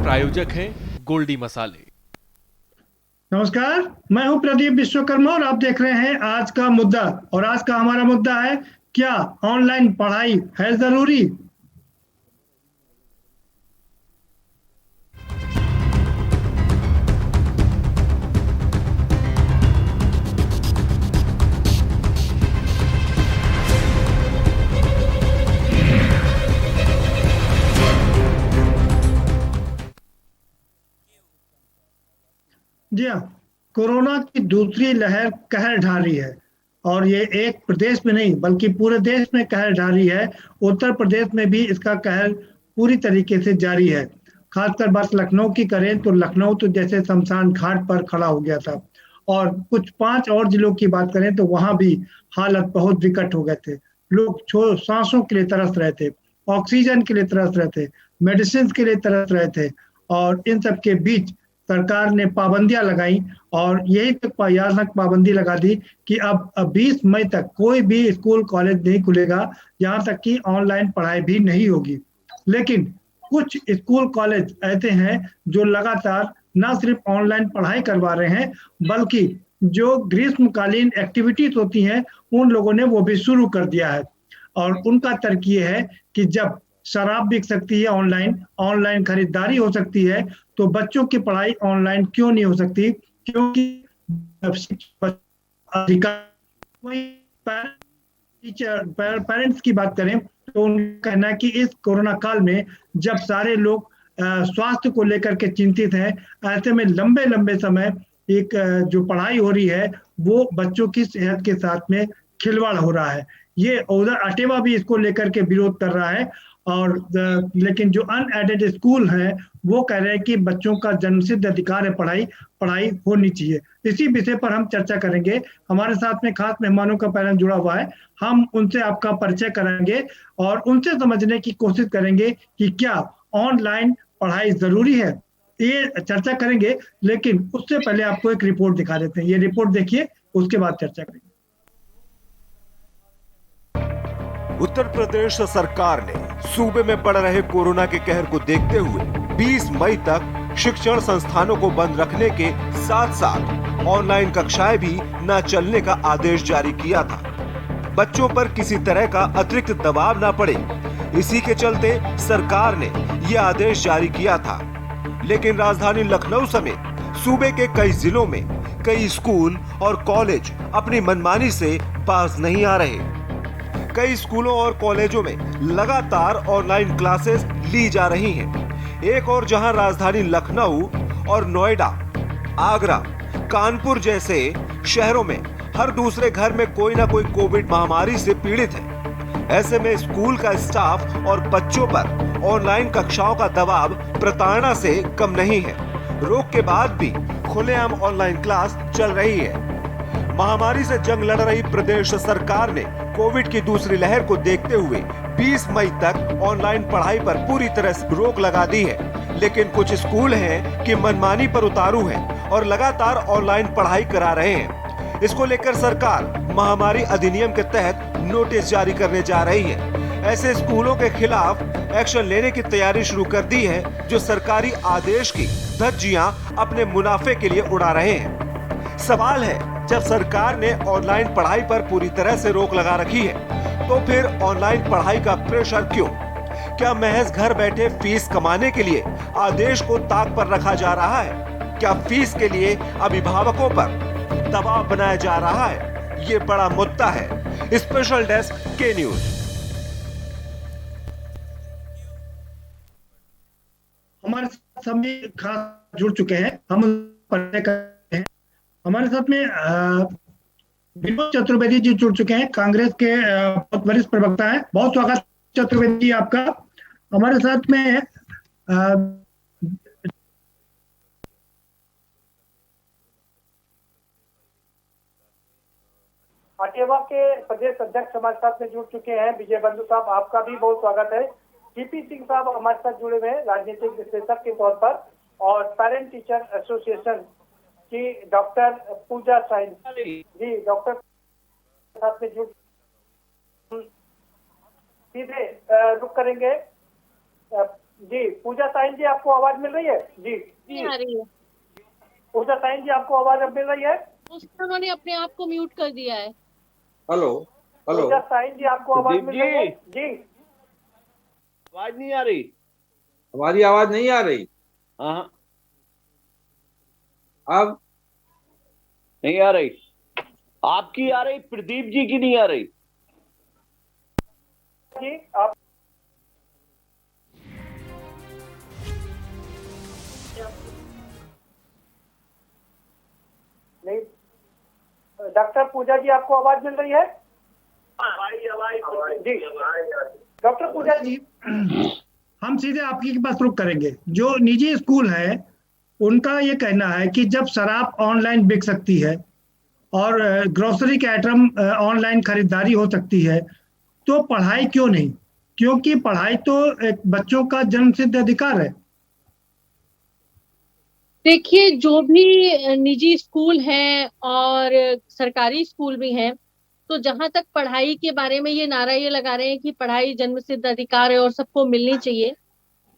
प्रायोजक हैं गोल्डी मसाले। नमस्कार, मैं हूं प्रदीप विश्वकर्मा और आप देख रहे हैं आज का मुद्दा। और आज का हमारा मुद्दा है, क्या ऑनलाइन पढ़ाई है जरूरी? जी हाँ, कोरोना की दूसरी लहर कहर ढा रही है और ये एक प्रदेश में नहीं बल्कि पूरे देश में कहर ढा रही है। उत्तर प्रदेश में भी इसका कहर पूरी तरीके से जारी है। खासकर बात लखनऊ की करें तो लखनऊ तो जैसे शमशान घाट पर खड़ा हो गया था। और कुछ 5 और जिलों की बात करें तो वहां भी हालत बहुत विकट हो गए थे। लोग सांसों के लिए तरस रहे थे, ऑक्सीजन के लिए तरस रहे थे, मेडिसिन के लिए तरस रहे थे। और इन सब के बीच सरकार ने पाबंदियां लगाई और यही तक यहाँ तक पाबंदी लगा दी कि अब 20 मई तक कोई भी स्कूल कॉलेज नहीं खुलेगा, यहाँ तक कि ऑनलाइन पढ़ाई भी नहीं होगी। लेकिन कुछ स्कूल कॉलेज ऐसे हैं जो लगातार न सिर्फ ऑनलाइन पढ़ाई करवा रहे हैं बल्कि जो ग्रीष्मकालीन एक्टिविटीज होती हैं उन लोगों ने वो भी शुरू कर दिया है। और उनका तर्क ये है कि जब शराब बिक सकती है ऑनलाइन, ऑनलाइन खरीदारी हो सकती है, तो बच्चों की पढ़ाई ऑनलाइन क्यों नहीं हो सकती? क्योंकि अधिकार टीचर पेरेंट्स की बात करें तो उनका कहना है कि इस कोरोना काल में जब सारे लोग स्वास्थ्य को लेकर के चिंतित हैं, ऐसे में लंबे लंबे समय एक जो पढ़ाई हो रही है वो बच्चों की सेहत के साथ में खिलवाड़ हो रहा है। ये उधर अटेवा भी इसको लेकर के विरोध कर रहा है। और लेकिन जो अनएडेड स्कूल है वो कह रहे हैं कि बच्चों का जन्मसिद्ध अधिकार है पढ़ाई, पढ़ाई होनी चाहिए। इसी विषय पर हम चर्चा करेंगे। हमारे साथ में खास मेहमानों का पैनल जुड़ा हुआ है। हम उनसे आपका परिचय कराएंगे और उनसे समझने की कोशिश करेंगे कि क्या ऑनलाइन पढ़ाई जरूरी है, ये चर्चा करेंगे। लेकिन उससे पहले आपको एक रिपोर्ट दिखा देते हैं। ये रिपोर्ट देखिए, उसके बाद चर्चा करेंगे। उत्तर प्रदेश सरकार ने सूबे में बढ़ रहे कोरोना के कहर को देखते हुए 20 मई तक शिक्षण संस्थानों को बंद रखने के साथ साथ ऑनलाइन कक्षाएं भी न चलने का आदेश जारी किया था। बच्चों पर किसी तरह का अतिरिक्त दबाव न पड़े, इसी के चलते सरकार ने यह आदेश जारी किया था। लेकिन राजधानी लखनऊ समेत सूबे के कई जिलों में कई स्कूल और कॉलेज अपनी मनमानी से बाज नहीं आ रहे। कई स्कूलों और कॉलेजों में लगातार ऑनलाइन क्लासेस ली जा रही हैं। एक और जहां राजधानी लखनऊ और नोएडा, आगरा, कानपुर जैसे शहरों में हर दूसरे घर में कोई ना कोई कोविड महामारी से पीड़ित है। ऐसे में स्कूल का स्टाफ और बच्चों पर ऑनलाइन कक्षाओं का दबाव प्रताड़ना से कम नहीं है। रोक के बाद भी खुलेआम ऑनलाइन क्लास चल रही है। महामारी से जंग लड़ रही प्रदेश सरकार ने कोविड की दूसरी लहर को देखते हुए 20 मई तक ऑनलाइन पढ़ाई पर पूरी तरह से रोक लगा दी है। लेकिन कुछ स्कूल हैं कि मनमानी पर उतारू हैं और लगातार ऑनलाइन पढ़ाई करा रहे हैं। इसको लेकर सरकार महामारी अधिनियम के तहत नोटिस जारी करने जा रही है। ऐसे स्कूलों के खिलाफ एक्शन लेने की तैयारी शुरू कर दी है जो सरकारी आदेश की धज्जियां अपने मुनाफे के लिए उड़ा रहे हैं। सवाल है, जब सरकार ने ऑनलाइन पढ़ाई पर पूरी तरह से रोक लगा रखी है तो फिर ऑनलाइन पढ़ाई का प्रेशर क्यों? क्या महज घर बैठे फीस कमाने के लिए आदेश को ताक पर रखा जा रहा है? क्या फीस के लिए अभिभावकों पर दबाव बनाया जा रहा है? ये बड़ा मुद्दा है। स्पेशल डेस्क के न्यूज। हमारे साथ सभी खास जुड़ चुके हैं, हम हमारे साथ में विनोद चतुर्वेदी जी जुड़ चुके हैं, कांग्रेस के बहुत वरिष्ठ प्रवक्ता हैं। बहुत स्वागत चतुर्वेदी जी आपका हमारे साथ में। अटेवा के प्रदेश अध्यक्ष हमारे साथ में जुड़ चुके हैं, विजय बंधु साहब, आपका भी बहुत स्वागत है। टीपी सिंह साहब हमारे साथ जुड़े हुए हैं राजनीतिक विश्लेषक के तौर पर, और पेरेंट टीचर एसोसिएशन की डॉक्टर पूजा साइन जी, डॉक्टर साथ में जुड़ सीधे रुक करेंगे जी पूजा साइन जी, आपको आवाज मिल रही है? जी नहीं आ रही है। पूजा साइन जी, आपको आवाज अब मिल रही है? उन्होंने अपने आप को म्यूट कर दिया है। हेलो हेलो पूजा साइन जी, आपको आवाज प्रदीप मिल रही है? जी। जी आवाज नहीं आ रही। हमारी आवाज नहीं आ रही। हाँ अब नहीं आ रही। आपकी आ रही, प्रदीप जी की नहीं आ रही। जी आप नहीं, डॉक्टर पूजा जी, आपको आवाज मिल रही है? जी डॉक्टर पूजा जी, हम सीधे आपकी के पास रुक करेंगे। जो निजी स्कूल है उनका ये कहना है कि जब शराब ऑनलाइन बिक सकती है और ग्रोसरी के आइटम ऑनलाइन खरीदारी हो सकती है, तो पढ़ाई क्यों नहीं? क्योंकि पढ़ाई तो एक बच्चों का जन्मसिद्ध अधिकार है। देखिए, जो भी निजी स्कूल हैं और सरकारी स्कूल भी हैं, तो जहां तक पढ़ाई के बारे में ये नारा ये लगा रहे हैं कि पढ़ाई जन्मसिद्ध अधिकार है और सबको मिलनी चाहिए,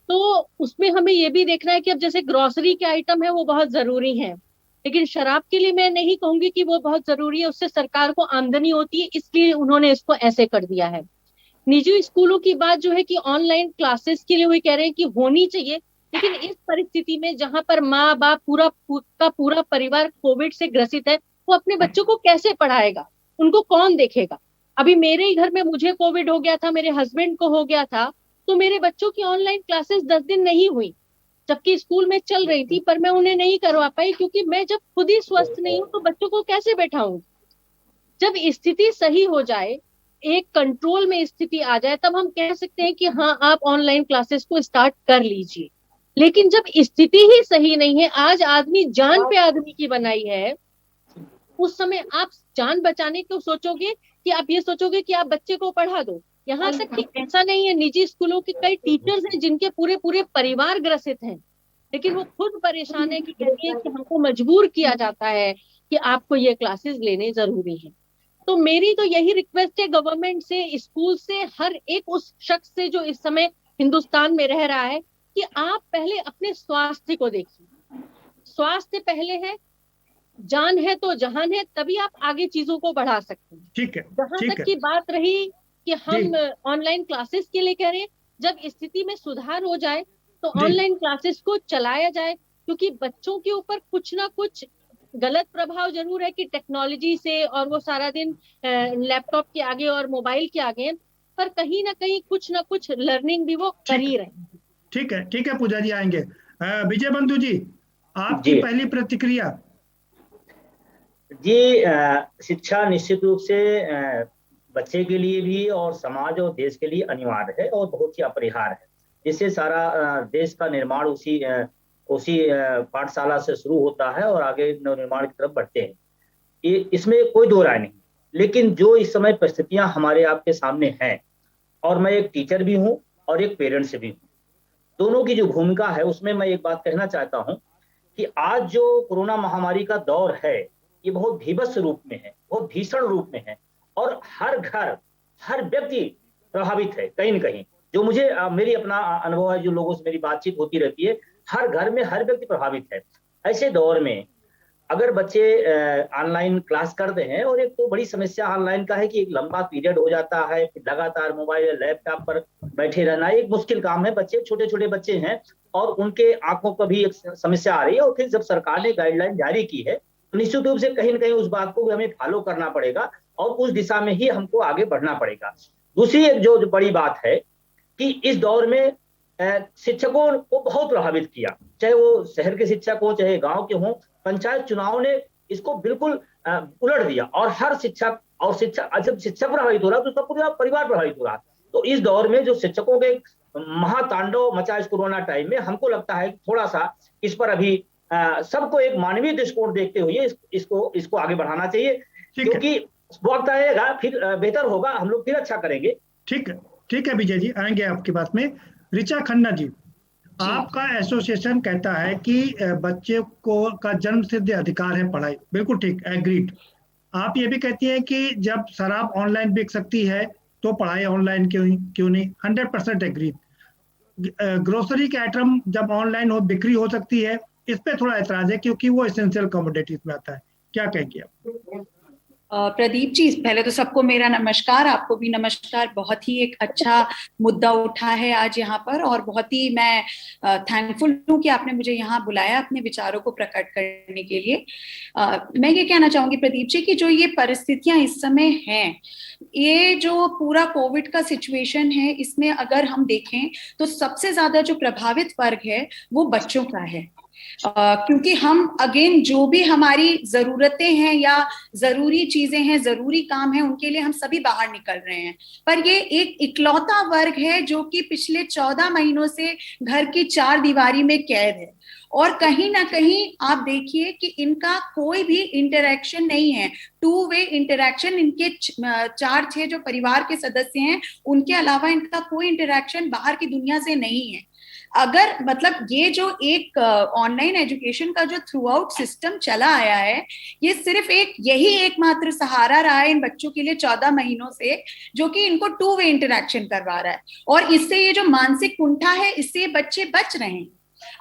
तो उसमें हमें ये भी देखना है कि अब जैसे ग्रोसरी के आइटम है वो बहुत जरूरी है, लेकिन शराब के लिए मैं नहीं कहूंगी कि वो बहुत जरूरी है। उससे सरकार को आमदनी होती है, इसलिए उन्होंने इसको ऐसे कर दिया है। निजी स्कूलों की बात जो है कि ऑनलाइन क्लासेस के लिए वो कह रहे हैं कि होनी चाहिए, लेकिन इस परिस्थिति में जहां पर माँ बाप का पूरा परिवार कोविड से ग्रसित है, वो अपने बच्चों को कैसे पढ़ाएगा? उनको कौन देखेगा? अभी मेरे ही घर में मुझे कोविड हो गया था, मेरे हस्बैंड को हो गया था, तो मेरे बच्चों की ऑनलाइन क्लासेस 10 दिन नहीं हुई, जबकि स्कूल में चल रही थी, पर मैं उन्हें नहीं करवा पाई, क्योंकि मैं जब खुद ही स्वस्थ नहीं हूँ तो बच्चों को कैसे बैठाऊंगी? जब स्थिति सही हो जाए, एक कंट्रोल में स्थिति आ जाए, तब हम कह सकते हैं कि हाँ, आप ऑनलाइन क्लासेस को स्टार्ट कर लीजिए। लेकिन जब स्थिति ही सही नहीं है, आज आदमी जान पे आदमी की बनाई है, उस समय आप जान बचाने को सोचोगे कि आप ये सोचोगे कि आप बच्चे को पढ़ा दो। यहाँ तक कि ऐसा नहीं है, निजी स्कूलों के कई टीचर्स हैं जिनके पूरे पूरे परिवार ग्रसित हैं, लेकिन वो खुद परेशान है कि कहती है कि हमको मजबूर किया जाता है कि आपको ये क्लासेस लेने जरूरी है। तो मेरी तो यही रिक्वेस्ट है गवर्नमेंट से, स्कूल से, हर एक उस शख्स से जो इस समय हिंदुस्तान में रह रहा है, कि आप पहले अपने स्वास्थ्य को देखिए। स्वास्थ्य पहले है, जान है तो जहान है, तभी आप आगे चीजों को बढ़ा सकते हैं। ठीक है, जहां ठीक तक है। की बात रही कि हम जी। ऑनलाइन क्लासेस के लिए कह रहे हैं, जब स्थिति में सुधार हो जाए तो जी। ऑनलाइन क्लासेस को चलाया जाए, क्योंकि बच्चों के ऊपर कुछ ना कुछ गलत प्रभाव जरूर है कि टेक्नोलॉजी से, और वो सारा दिन लैपटॉप के आगे और मोबाइल के आगे, पर कहीं ना कहीं कुछ ना कुछ लर्निंग भी वो कर ही रहे हैं। ठीक है पूजा जी, आएंगे। विजय बंधु जी, आपकी जी। पहली प्रतिक्रिया। जी, शिक्षा निश्चित रूप से बच्चे के लिए भी और समाज और देश के लिए अनिवार्य है और बहुत ही अपरिहार्य है। जिससे सारा देश का निर्माण उसी पाठशाला से शुरू होता है और आगे नवनिर्माण की तरफ बढ़ते हैं। इसमें कोई दो राय नहीं। लेकिन जो इस समय परिस्थितियां हमारे आपके सामने हैं, और मैं एक टीचर भी हूं और एक पेरेंट्स भी हूं, दोनों की जो भूमिका है उसमें मैं एक बात कहना चाहता हूं कि आज जो कोरोना महामारी का दौर है, ये बहुत भीभत्स रूप में है, बहुत भीषण रूप में है, और हर घर, हर व्यक्ति प्रभावित है कहीं न कहीं। जो मुझे मेरी अपना अनुभव है, जो लोगों से मेरी बातचीत होती रहती है, हर घर में हर व्यक्ति प्रभावित है। ऐसे दौर में अगर बच्चे ऑनलाइन क्लास करते हैं, और एक तो बड़ी समस्या ऑनलाइन का है कि एक लंबा पीरियड हो जाता है, लगातार मोबाइल या लैपटॉप पर बैठे रहना एक मुश्किल काम है। बच्चे छोटे छोटे बच्चे हैं और उनके आंखों को भी एक समस्या आ रही है, और फिर जब सरकार ने गाइडलाइन जारी की है तो निश्चित रूप से कहीं ना कहीं उस बात को भी हमें फॉलो करना पड़ेगा और उस दिशा में ही हमको आगे बढ़ना पड़ेगा। दूसरी एक जो बड़ी बात है कि इस दौर में शिक्षकों को बहुत प्रभावित किया, चाहे वो शहर के शिक्षक हो चाहे गांव के हों। पंचायत चुनाव ने इसको बिल्कुल उलट दिया, और हर शिक्षक जब शिक्षक प्रभावित हो रहा तो उसका पूरा परिवार प्रभावित हो रहा। तो इस दौर में जो शिक्षकों के महातांडव मचा इस कोरोना टाइम में, हमको लगता है थोड़ा सा इस पर अभी सबको एक मानवीय दृष्टिकोण देखते हुए इसको आगे बढ़ाना चाहिए, क्योंकि वक्त आएगा फिर बेहतर होगा, हम लोग फिर अच्छा करेंगे। ठीक है विजय जी, आएंगे आपकी बात में। ऋचा खन्ना जी, आपका एसोसिएशन कहता है कि बच्चे को का जन्म सिद्ध अधिकार है पढ़ाई, बिल्कुल ठीक, एग्रीड। आप ये भी कहती हैं कि जब शराब ऑनलाइन बिक सकती है तो पढ़ाई ऑनलाइन क्यों नहीं? 100% एग्रीड। ग्रोसरी के आइटम जब ऑनलाइन हो बिक्री हो सकती है, इस पे थोड़ा ऐतराज है क्योंकि वो एसेंशियल कमोडिटीज में आता है। क्या कहेंगे आप? प्रदीप जी, पहले तो सबको मेरा नमस्कार, आपको भी नमस्कार। बहुत ही एक अच्छा मुद्दा उठा है आज यहाँ पर, और बहुत ही मैं थैंकफुल हूँ कि आपने मुझे यहाँ बुलाया अपने विचारों को प्रकट करने के लिए। मैं ये कहना चाहूंगी प्रदीप जी कि जो ये परिस्थितियां इस समय हैं, ये जो पूरा कोविड का सिचुएशन है, इसमें अगर हम देखें तो सबसे ज्यादा जो प्रभावित वर्ग है वो बच्चों का है। क्योंकि हम अगेन जो भी हमारी जरूरतें हैं या जरूरी चीजें हैं, जरूरी काम है, उनके लिए हम सभी बाहर निकल रहे हैं, पर ये एक इकलौता वर्ग है जो कि पिछले 14 महीनों से घर की चार दीवारी में कैद है, और कहीं ना कहीं आप देखिए कि इनका कोई भी इंटरेक्शन नहीं है, टू वे इंटरेक्शन। इनके 4-6 जो परिवार के सदस्य हैं उनके अलावा इनका कोई इंटरेक्शन बाहर की दुनिया से नहीं है। अगर मतलब ये जो एक ऑनलाइन एजुकेशन का जो थ्रू आउट सिस्टम चला आया है, ये सिर्फ यही एकमात्र सहारा रहा है इन बच्चों के लिए 14 महीनों से, जो कि इनको टू वे इंटरेक्शन करवा रहा है, और इससे ये जो मानसिक कुंठा है, इससे बच्चे बच रहे हैं।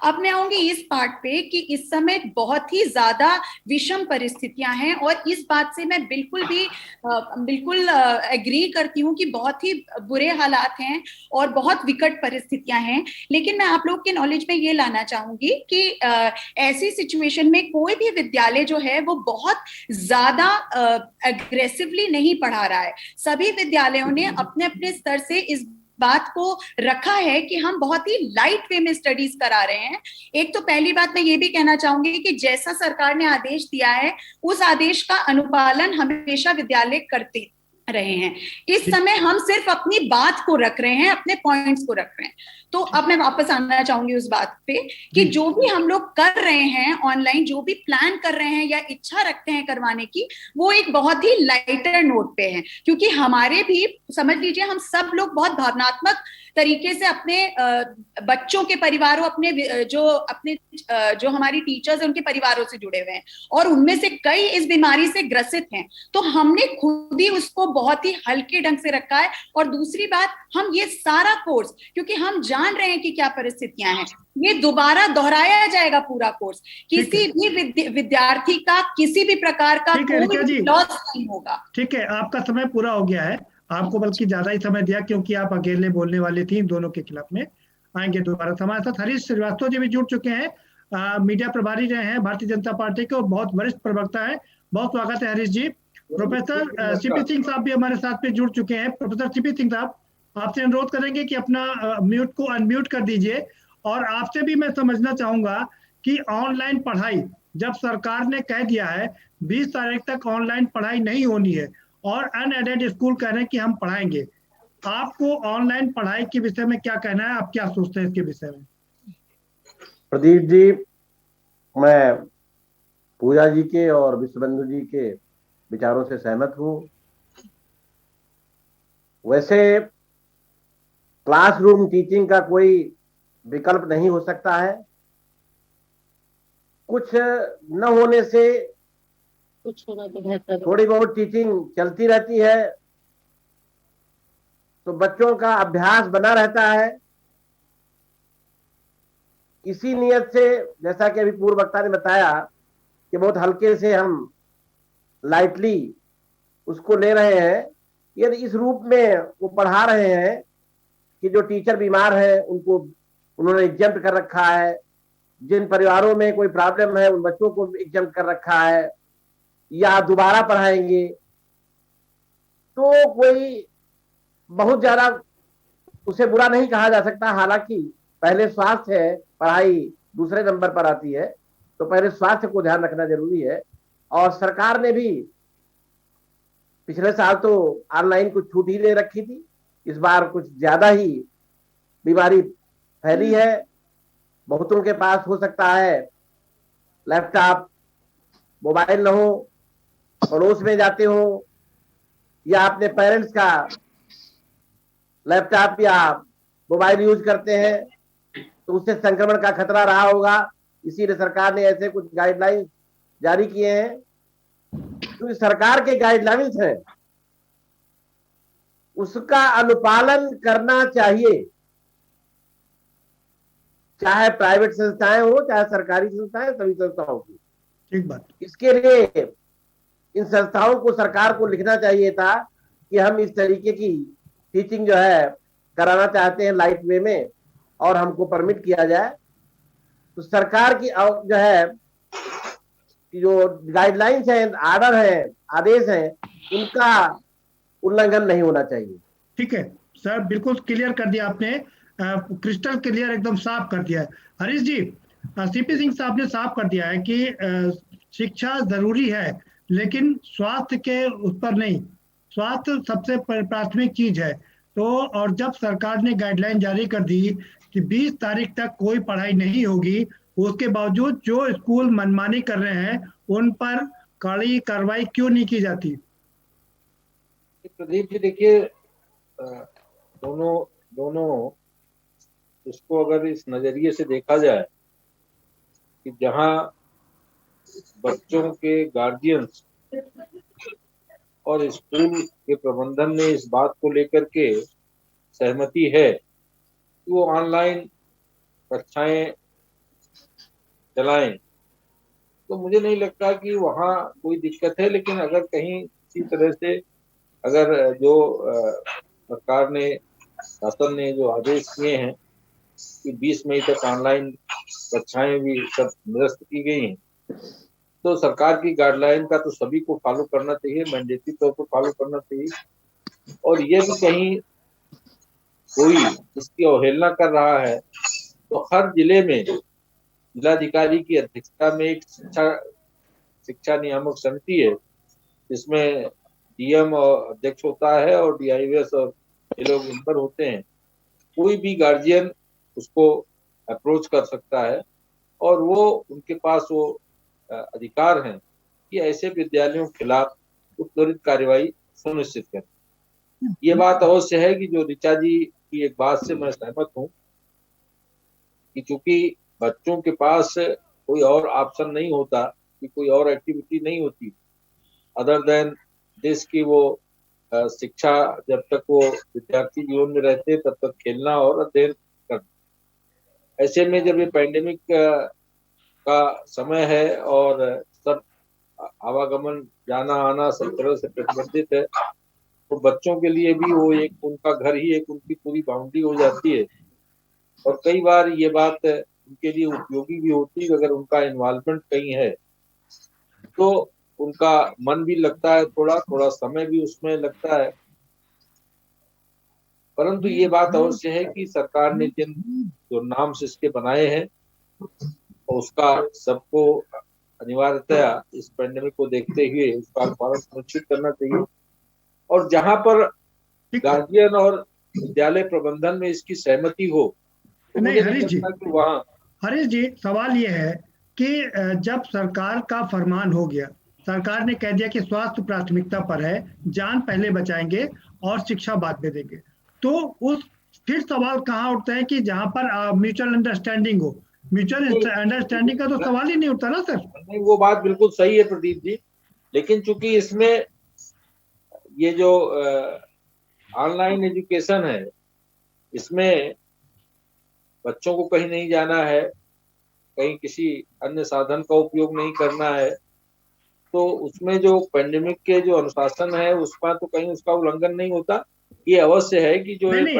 अब मैं आऊंगी इस पार्ट पे कि इस समय बहुत ही ज्यादा विषम परिस्थितियां हैं, और इस बात से मैं बिल्कुल एग्री करती हूँ कि बहुत ही बुरे हालात हैं और बहुत विकट परिस्थितियां हैं। लेकिन मैं आप लोग के नॉलेज में ये लाना चाहूंगी कि ऐसी सिचुएशन में कोई भी विद्यालय जो है वो बहुत ज्यादा एग्रेसिवली नहीं पढ़ा रहा है। सभी विद्यालयों ने अपने अपने स्तर से इस बात को रखा है कि हम बहुत ही लाइट वे में स्टडीज करा रहे हैं। एक तो पहली बात मैं ये भी कहना चाहूंगी कि जैसा सरकार ने आदेश दिया है, उस आदेश का अनुपालन हमेशा विद्यालय करते रहे हैं। इस समय हम सिर्फ अपनी बात को रख रहे हैं, अपने पॉइंट्स को रख रहे हैं। तो अब मैं वापस आना चाहूंगी उस बात पे कि जो भी हम लोग कर रहे हैं ऑनलाइन, जो भी प्लान कर रहे हैं या इच्छा रखते हैं करवाने की, वो एक बहुत ही लाइटर नोट पे है, क्योंकि हमारे भी समझ लीजिए हम सब लोग बहुत भावनात्मक तरीके से अपने बच्चों के परिवारों, अपने जो हमारी टीचर्स हैं उनके परिवारों से जुड़े हुए हैं, और उनमें से कई इस बीमारी से ग्रसित हैं। तो हमने खुद ही उसको बहुत ही हल्के ढंग से रखा है। और दूसरी बात, हम ये सारा कोर्स, क्योंकि हम जान रहे हैं कि क्या परिस्थितियां हैं, ये दोबारा दोहराया जाएगा पूरा कोर्स। किसी भी विद्यार्थी का किसी भी प्रकार का कोई लॉस नहीं होगा। ठीक है, आपका समय पूरा हो गया है। आपको बल्कि ज्यादा ही समय दिया क्योंकि आप अकेले बोलने वाले थी दोनों के खिलाफ में। आएंगे दोबारा। हमारे साथ हरीश श्रीवास्तव जी भी जुड़ चुके हैं, मीडिया प्रभारी रहे हैं भारतीय जनता पार्टी के और बहुत वरिष्ठ प्रवक्ता है। बहुत स्वागत है हरीश जी। प्रोफेसर सीपी सिंह साहब भी हमारे साथ पे जुड़ चुके हैं। प्रोफेसर सीपी सिंह साहब, आपसे अनुरोध करेंगे कि अपना म्यूट को अनम्यूट कर दीजिए, और आपसे भी मैं समझना चाहूंगा कि ऑनलाइन पढ़ाई जब सरकार ने कह दिया है 20 तारीख तक ऑनलाइन पढ़ाई नहीं होनी है और अनएडेड स्कूल कह रहे हैं कि हम पढ़ाएंगे, आपको ऑनलाइन पढ़ाई के विषय में क्या कहना है? आप क्या सोचते हैं इसके विषय में? प्रदीप जी, मैं पूजा जी के और विश्वबंधु जी के विचारों से सहमत हूं। वैसे क्लासरूम टीचिंग का कोई विकल्प नहीं हो सकता है। कुछ न होने से कुछ होना तो बेहतर, थोड़ी बहुत टीचिंग चलती रहती है, तो बच्चों का अभ्यास बना रहता है। इसी नियत से, जैसा कि अभी पूर्व वक्ता ने बताया, कि बहुत हल्के से हम लाइटली उसको ले रहे हैं। यदि इस रूप में वो पढ़ा रहे हैं कि जो टीचर बीमार है उनको उन्होंने एग्जम्प्ट कर रखा है, जिन परिवारों में कोई प्रॉब्लम है उन बच्चों को एग्जम्प्ट कर रखा है, या दोबारा पढ़ाएंगे, तो कोई बहुत ज्यादा उसे बुरा नहीं कहा जा सकता। हालांकि पहले स्वास्थ्य है, पढ़ाई दूसरे नंबर पर आती है, तो पहले स्वास्थ्य को ध्यान रखना जरूरी है। और सरकार ने भी पिछले साल तो ऑनलाइन कुछ छूट ही ले रखी थी, इस बार कुछ ज्यादा ही बीमारी फैली है। बहुतों के पास हो सकता है लैपटॉप, मोबाइल न हो, पड़ोस में जाते हो, या अपने पेरेंट्स का लैपटॉप या मोबाइल यूज करते हैं, तो उससे संक्रमण का खतरा रहा होगा। इसीलिए सरकार ने ऐसे कुछ गाइडलाइंस जारी किए हैं। तो सरकार के गाइडलाइंस हैं, उसका अनुपालन करना चाहिए। चाहे प्राइवेट संस्थाएं हो चाहे सरकारी संस्थाएं, सभी संस्थाओं की। ठीक बात। इसके लिए इन संस्थाओं को, सरकार को लिखना चाहिए था कि हम इस तरीके की टीचिंग जो है कराना चाहते हैं लाइट वे में, और हमको परमिट किया जाए। तो सरकार की जो है जो गाइडलाइंस हैं, आर्डर है, आदेश है, उनका उल्लंघन नहीं होना चाहिए। ठीक है सर, बिल्कुल क्लियर कर दिया आपने, क्रिस्टल क्लियर, एकदम साफ कर दिया है। हरीश जी, सीपी सिंह साहब ने साफ कर दिया है कि शिक्षा जरूरी है, लेकिन स्वास्थ्य के उस पर नहीं, स्वास्थ्य सबसे प्राथमिक चीज है। तो और जब सरकार ने गाइडलाइन जारी कर दी कि 20 तारीख तक कोई पढ़ाई नहीं होगी, उसके बावजूद जो स्कूल मनमानी कर रहे हैं उन पर कड़ी कार्रवाई क्यों नहीं की जाती? प्रदीप जी देखिए, दोनों इसको अगर इस नजरिए से देखा जाए कि जहां बच्चों के गार्जियंस और स्कूल के प्रबंधन ने इस बात को लेकर के सहमति है कि वो ऑनलाइन कक्षाएं चलाएं, तो मुझे नहीं लगता कि वहाँ कोई दिक्कत है। लेकिन अगर कहीं इसी तरह से अगर जो सरकार ने, शासन ने जो आदेश किए हैं कि 20 मई तक ऑनलाइन कक्षाएं भी सब निरस्त की गई हैं, तो सरकार की गाइडलाइन का तो सभी को फॉलो करना चाहिए, मैंडेटरी तौर पर फॉलो करना चाहिए। और ये भी कहीं कोई इसकी अवहेलना कर रहा है तो हर जिले में जिलाधिकारी की अध्यक्षता में एक शिक्षा नियामक समिति है, जिसमें डीएम और अध्यक्ष होता है और डीआईवीएस और ये लोग मेंबर होते हैं। कोई भी गार्जियन उसको अप्रोच कर सकता है और वो उनके पास वो अधिकार हैं कि ऐसे विद्यालयों के खिलाफ त्वरित कार्रवाई सुनिश्चित करें। ये बात अवश्य है कि जो ऋचा जी की एक बात से मैं सहमत हूँ कि चूंकि बच्चों के पास कोई और ऑप्शन नहीं होता, कि कोई और एक्टिविटी नहीं होती अदर देन दिस की वो शिक्षा, जब तक वो विद्यार्थी जीवन में रहते तब तक खेलना और अध्ययन करना। ऐसे में जब ये पैंडेमिक का समय है और सब आवागमन जाना आना सब तरह से प्रतिबंधित है, तो बच्चों के लिए भी वो एक उनका घर ही एक उनकी पूरी बाउंड्री हो जाती है। और कई बार ये बात उनके लिए उपयोगी भी होती है, अगर उनका इन्वॉल्वमेंट कहीं है तो उनका मन भी लगता है, थोड़ा समय भी उसमें लगता है। परंतु ये बात अवश्य है कि सरकार ने जिन जो नाम से इसके बनाए हैं उसका सबको अनिवार्यतया इस पैंडेमिक को देखते हुए उसका पालन सुनिश्चित करना चाहिए। और जहां पर गार्जियन और विद्यालय प्रबंधन में इसकी सहमति हो तो नहीं, हरीश जी, वहाँ हरीश जी, सवाल ये है कि जब सरकार का फरमान हो गया, सरकार ने कह दिया कि स्वास्थ्य प्राथमिकता पर है, जान पहले बचाएंगे और शिक्षा बाद में देंगे, तो उस फिर सवाल कहाँ उठता है कि जहां पर म्यूचुअल अंडरस्टैंडिंग हो? म्यूचुअल अंडरस्टैंडिंग का तो सवाल ही नहीं उठता ना सर। नहीं, वो बात बिल्कुल सही है प्रदीप जी, लेकिन चूंकि इसमें ये जो ऑनलाइन एजुकेशन है, इसमें बच्चों को कहीं नहीं जाना है, कहीं किसी अन्य साधन का उपयोग नहीं करना है, तो उसमें जो पैंडेमिक के जो अनुशासन है उसका तो कहीं उसका उल्लंघन नहीं होता। ये अवश्य है कि जो नहीं,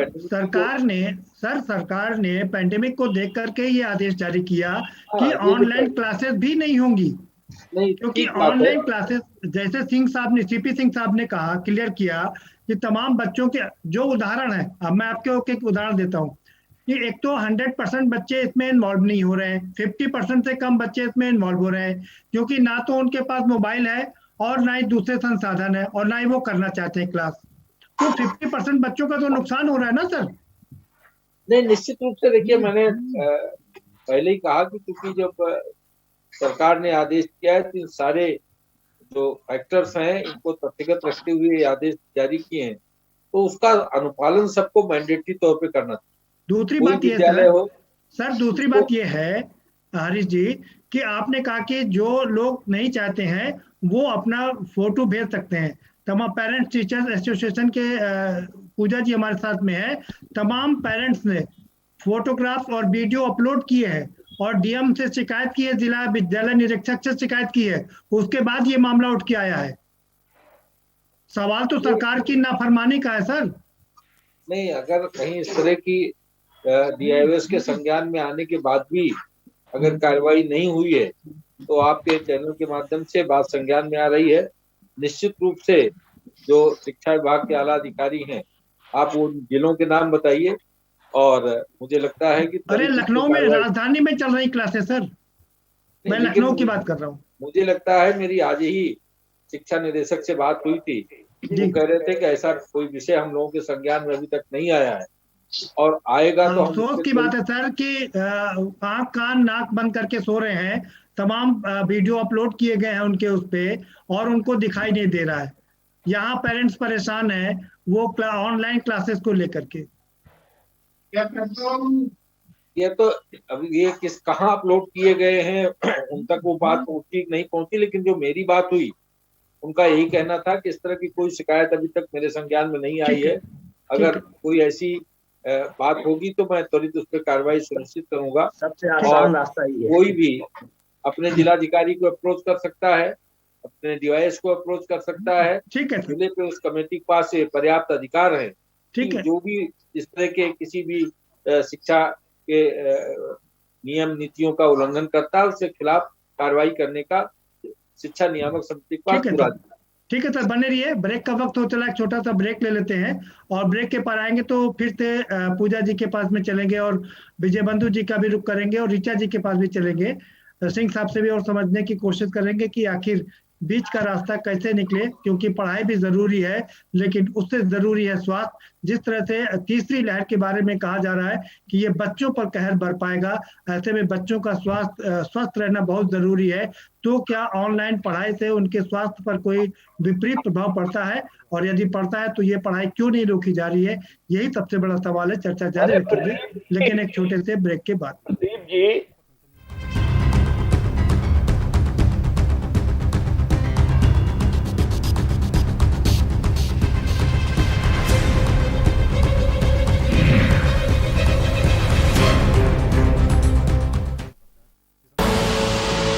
सरकार ने पैंडेमिक को देख करके ये आदेश जारी किया कि ऑनलाइन क्लासेस भी नहीं होंगी, क्योंकि ऑनलाइन क्लासेस जैसे सीपी सिंह साहब ने कहा, क्लियर किया कि तमाम बच्चों के जो उदाहरण है, अब मैं आपको एक उदाहरण देता हूँ कि एक तो 100% बच्चे इसमें इन्वॉल्व नहीं हो रहे हैं, 50% से कम बच्चे इसमें इन्वॉल्व हो रहे हैं, क्योंकि ना तो उनके पास मोबाइल है और ना ही दूसरे संसाधन है और ना ही वो करना चाहते हैं क्लास। तो 50% बच्चों का तो नुकसान हो रहा है ना सर? नहीं, निश्चित रूप से देखिए, मैंने पहले ही कहा कि क्योंकि जब सरकार ने आदेश किया है तो सारे जो फैक्टर्स हैं इनको तथ्यगत रखते हुए आदेश जारी किए हैं, तो उसका अनुपालन सबको मैंडेटरी तौर पे करना चाहिए। दूसरी बात ये सर, दूसरी बात ये है हरीश जी कि आपने कहा कि जो लोग नहीं चाहते हैं वो अपना फोटो भेज सकते हैं। तमाम पेरेंट्स टीचर्स एसोसिएशन के पूजा जी हमारे साथ में है, तमाम पेरेंट्स ने फोटोग्राफ और वीडियो अपलोड किए हैं और डीएम से शिकायत की है, जिला विद्यालय निरीक्षक से शिकायत की है, उसके बाद ये मामला उठ के आया है। सवाल तो सरकार की नाफरमानी का है सर। नहीं, अगर कहीं इस तरह की डीआईओएस के संज्ञान में आने के बाद भी अगर कार्रवाई नहीं हुई है तो आपके चैनल के माध्यम से बात संज्ञान में आ रही है। निश्चित रूप से जो शिक्षा विभाग के आला अधिकारी हैं, आप उन जिलों के नाम बताइए और मुझे लगता है कि अरे लखनऊ में, राजधानी में चल रही क्लासेस सर, मैं लखनऊ की बात कर रहा हूँ। मुझे लगता है मेरी आज ही शिक्षा निदेशक से बात हुई थी, वो कह रहे थे कि ऐसा कोई विषय हम लोगों के संज्ञान में अभी तक नहीं आया है और आएगा तो अफसोस की बात है सर कि आंख कान नाक बंद करके सो रहे हैं, तमाम वीडियो अपलोड किए गए हैं उनके उस पे और उनको दिखाई नहीं दे रहा है। यहाँ पेरेंट्स परेशान है वो ऑनलाइन क्लासेस को लेकर के। ये तो अभी ये कहाँ अपलोड किए गए हैं उन तक वो बात ठीक नहीं पहुंची, लेकिन जो मेरी बात हुई उनका यही कहना था कि इस तरह की कोई शिकायत अभी तक मेरे संज्ञान में नहीं आई है। अगर कोई ऐसी बात होगी तो मैं त्वरित उस पर कार्रवाई सुनिश्चित करूंगा। सबसे आसान रास्ता ही है। कोई भी अपने जिलाधिकारी को अप्रोच कर सकता है, अपने डीवाईएस को अप्रोच कर सकता है। ठीक है, जिले पे उस कमेटी के पास पर्याप्त अधिकार है। ठीक है, जो भी इस तरह के किसी भी शिक्षा के नियम नीतियों का उल्लंघन करता है उसके खिलाफ कार्रवाई करने का शिक्षा नियामक समिति के पास पूरा। ठीक है सर, बने रहिए। ब्रेक का वक्त हो चला, एक छोटा सा ब्रेक ले लेते हैं और ब्रेक के पर आएंगे तो फिर से पूजा जी के पास में चलेंगे और विजय बंधु जी का भी रुख करेंगे और ऋचा जी के पास भी चलेंगे। सिंह साहब से भी और समझने की कोशिश करेंगे कि आखिर बीच का रास्ता कैसे निकले, क्योंकि पढ़ाई भी जरूरी है लेकिन उससे जरूरी है स्वास्थ्य। जिस तरह से तीसरी लहर के बारे में कहा जा रहा है कि ये बच्चों पर कहर बरपाएगा, ऐसे में बच्चों का स्वस्थ रहना बहुत जरूरी है। तो क्या ऑनलाइन पढ़ाई से उनके स्वास्थ्य पर कोई विपरीत प्रभाव पड़ता है, और यदि पड़ता है तो ये पढ़ाई क्यों नहीं रोकी जा रही है? यही सबसे बड़ा सवाल है। चर्चा जारी रखेंगे लेकिन एक छोटे से ब्रेक के बाद। प्रदीप जी,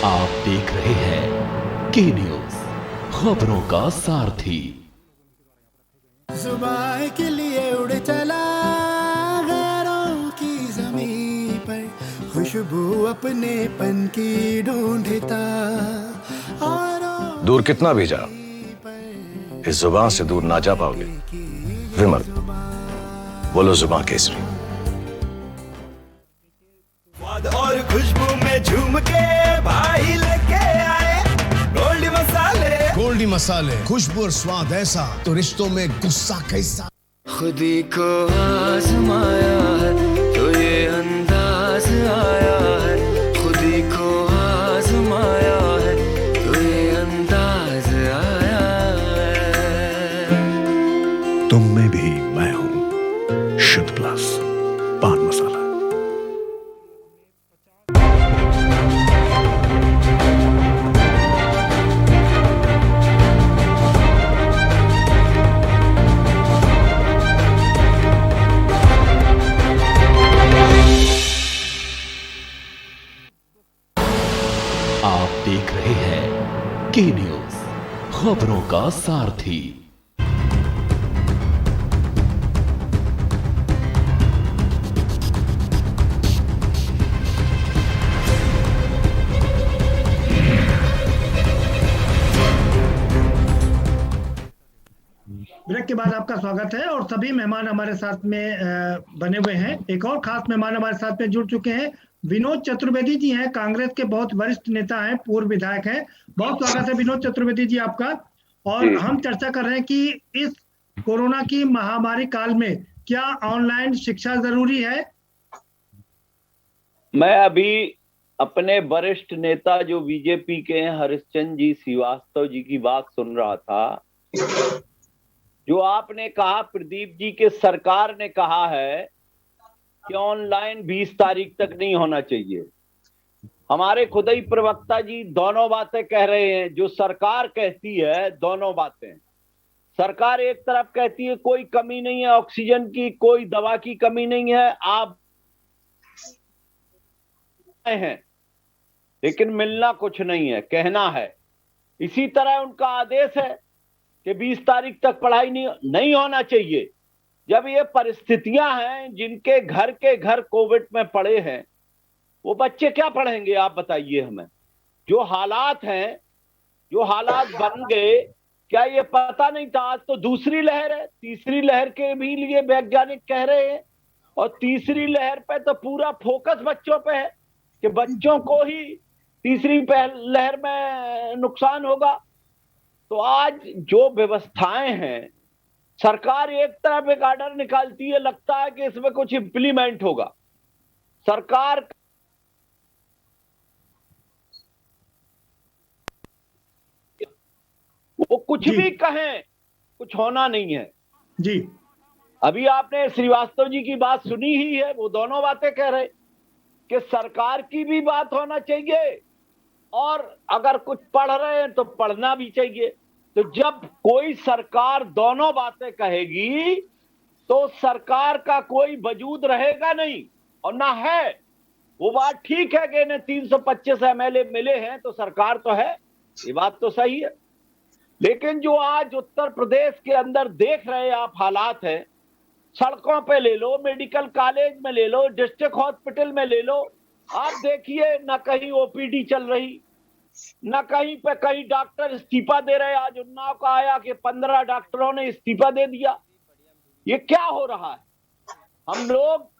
आप देख रहे हैं के न्यूज, खबरों का सारथी। जुबान के लिए उड़ चला गैरों की ज़मीं पर, खुशबू अपने पन की ढूंढता। दूर कितना भी जा, इस जुबान से दूर ना जा पाओगे। विमल, बोलो जुबान केसरी। और खुशबू में झूम के भाई लेके आए गोल्डी मसाले। गोल्डी मसाले, खुशबू और स्वाद ऐसा तो रिश्तों में गुस्सा कैसा। खुदी को आजमाया है तो ये अंदाज आया है, खुदी को आजमाया है तो ये अंदाज आया है। तुम में भी मैं हूं, शुद्ध प्लस पान मसाला। आप देख रहे हैं के न्यूज, खबरों का सारथी। ब्रेक के बाद आपका स्वागत है और सभी मेहमान हमारे साथ में बने हुए हैं। एक और खास मेहमान हमारे साथ में जुड़ चुके हैं, विनोद चतुर्वेदी जी हैं, कांग्रेस के बहुत वरिष्ठ नेता हैं, पूर्व विधायक हैं। बहुत स्वागत है विनोद चतुर्वेदी जी आपका। और हम चर्चा कर रहे हैं कि इस कोरोना की महामारी काल में क्या ऑनलाइन शिक्षा जरूरी है? मैं अभी अपने वरिष्ठ नेता जो बीजेपी के हैं हरिश्चंद्र जी श्रीवास्तव जी की बात सुन रहा था। जो आपने कहा प्रदीप जी के सरकार ने कहा है कि ऑनलाइन 20 तारीख तक नहीं होना चाहिए। हमारे खुद ही प्रवक्ता जी दोनों बातें कह रहे हैं। जो सरकार कहती है दोनों बातें, सरकार एक तरफ कहती है कोई कमी नहीं है ऑक्सीजन की, कोई दवा की कमी नहीं है, आप आए हैं, लेकिन मिलना कुछ नहीं है, कहना है। इसी तरह उनका आदेश है कि 20 तारीख तक पढ़ाई नहीं होना चाहिए। जब ये परिस्थितियां हैं, जिनके घर के घर कोविड में पड़े हैं, वो बच्चे क्या पढ़ेंगे आप बताइए हमें। जो हालात हैं, जो हालात बन गए, क्या ये पता नहीं था? आज तो दूसरी लहर है, तीसरी लहर के भी लिए वैज्ञानिक कह रहे हैं, और तीसरी लहर पे तो पूरा फोकस बच्चों पे है कि बच्चों को ही तीसरी लहर में नुकसान होगा। तो आज जो व्यवस्थाएं हैं, सरकार एक तरफ एक आर्डर निकालती है, लगता है कि इसमें कुछ इंप्लीमेंट होगा। सरकार वो कुछ भी कहें, कुछ होना नहीं है जी। अभी आपने श्रीवास्तव जी की बात सुनी ही है, वो दोनों बातें कह रहे कि सरकार की भी बात होना चाहिए, और अगर कुछ पढ़ रहे हैं तो पढ़ना भी चाहिए। तो जब कोई सरकार दोनों बातें कहेगी तो सरकार का कोई वजूद रहेगा नहीं, और ना है। वो बात ठीक है कि इन्हें 325 MLA मिले हैं तो सरकार तो है, ये बात तो सही है। लेकिन जो आज उत्तर प्रदेश के अंदर देख रहे आप हालात है, सड़कों पे ले लो, मेडिकल कॉलेज में ले लो, डिस्ट्रिक्ट हॉस्पिटल में ले लो, आप देखिए ना कहीं ओपीडी चल रही, ना कहीं पे कहीं डॉक्टर इस्तीफा दे रहे। आज उन्नाव का आया कि 15 डॉक्टरों ने इस्तीफा दे दिया। ये क्या हो रहा है? हम लोग,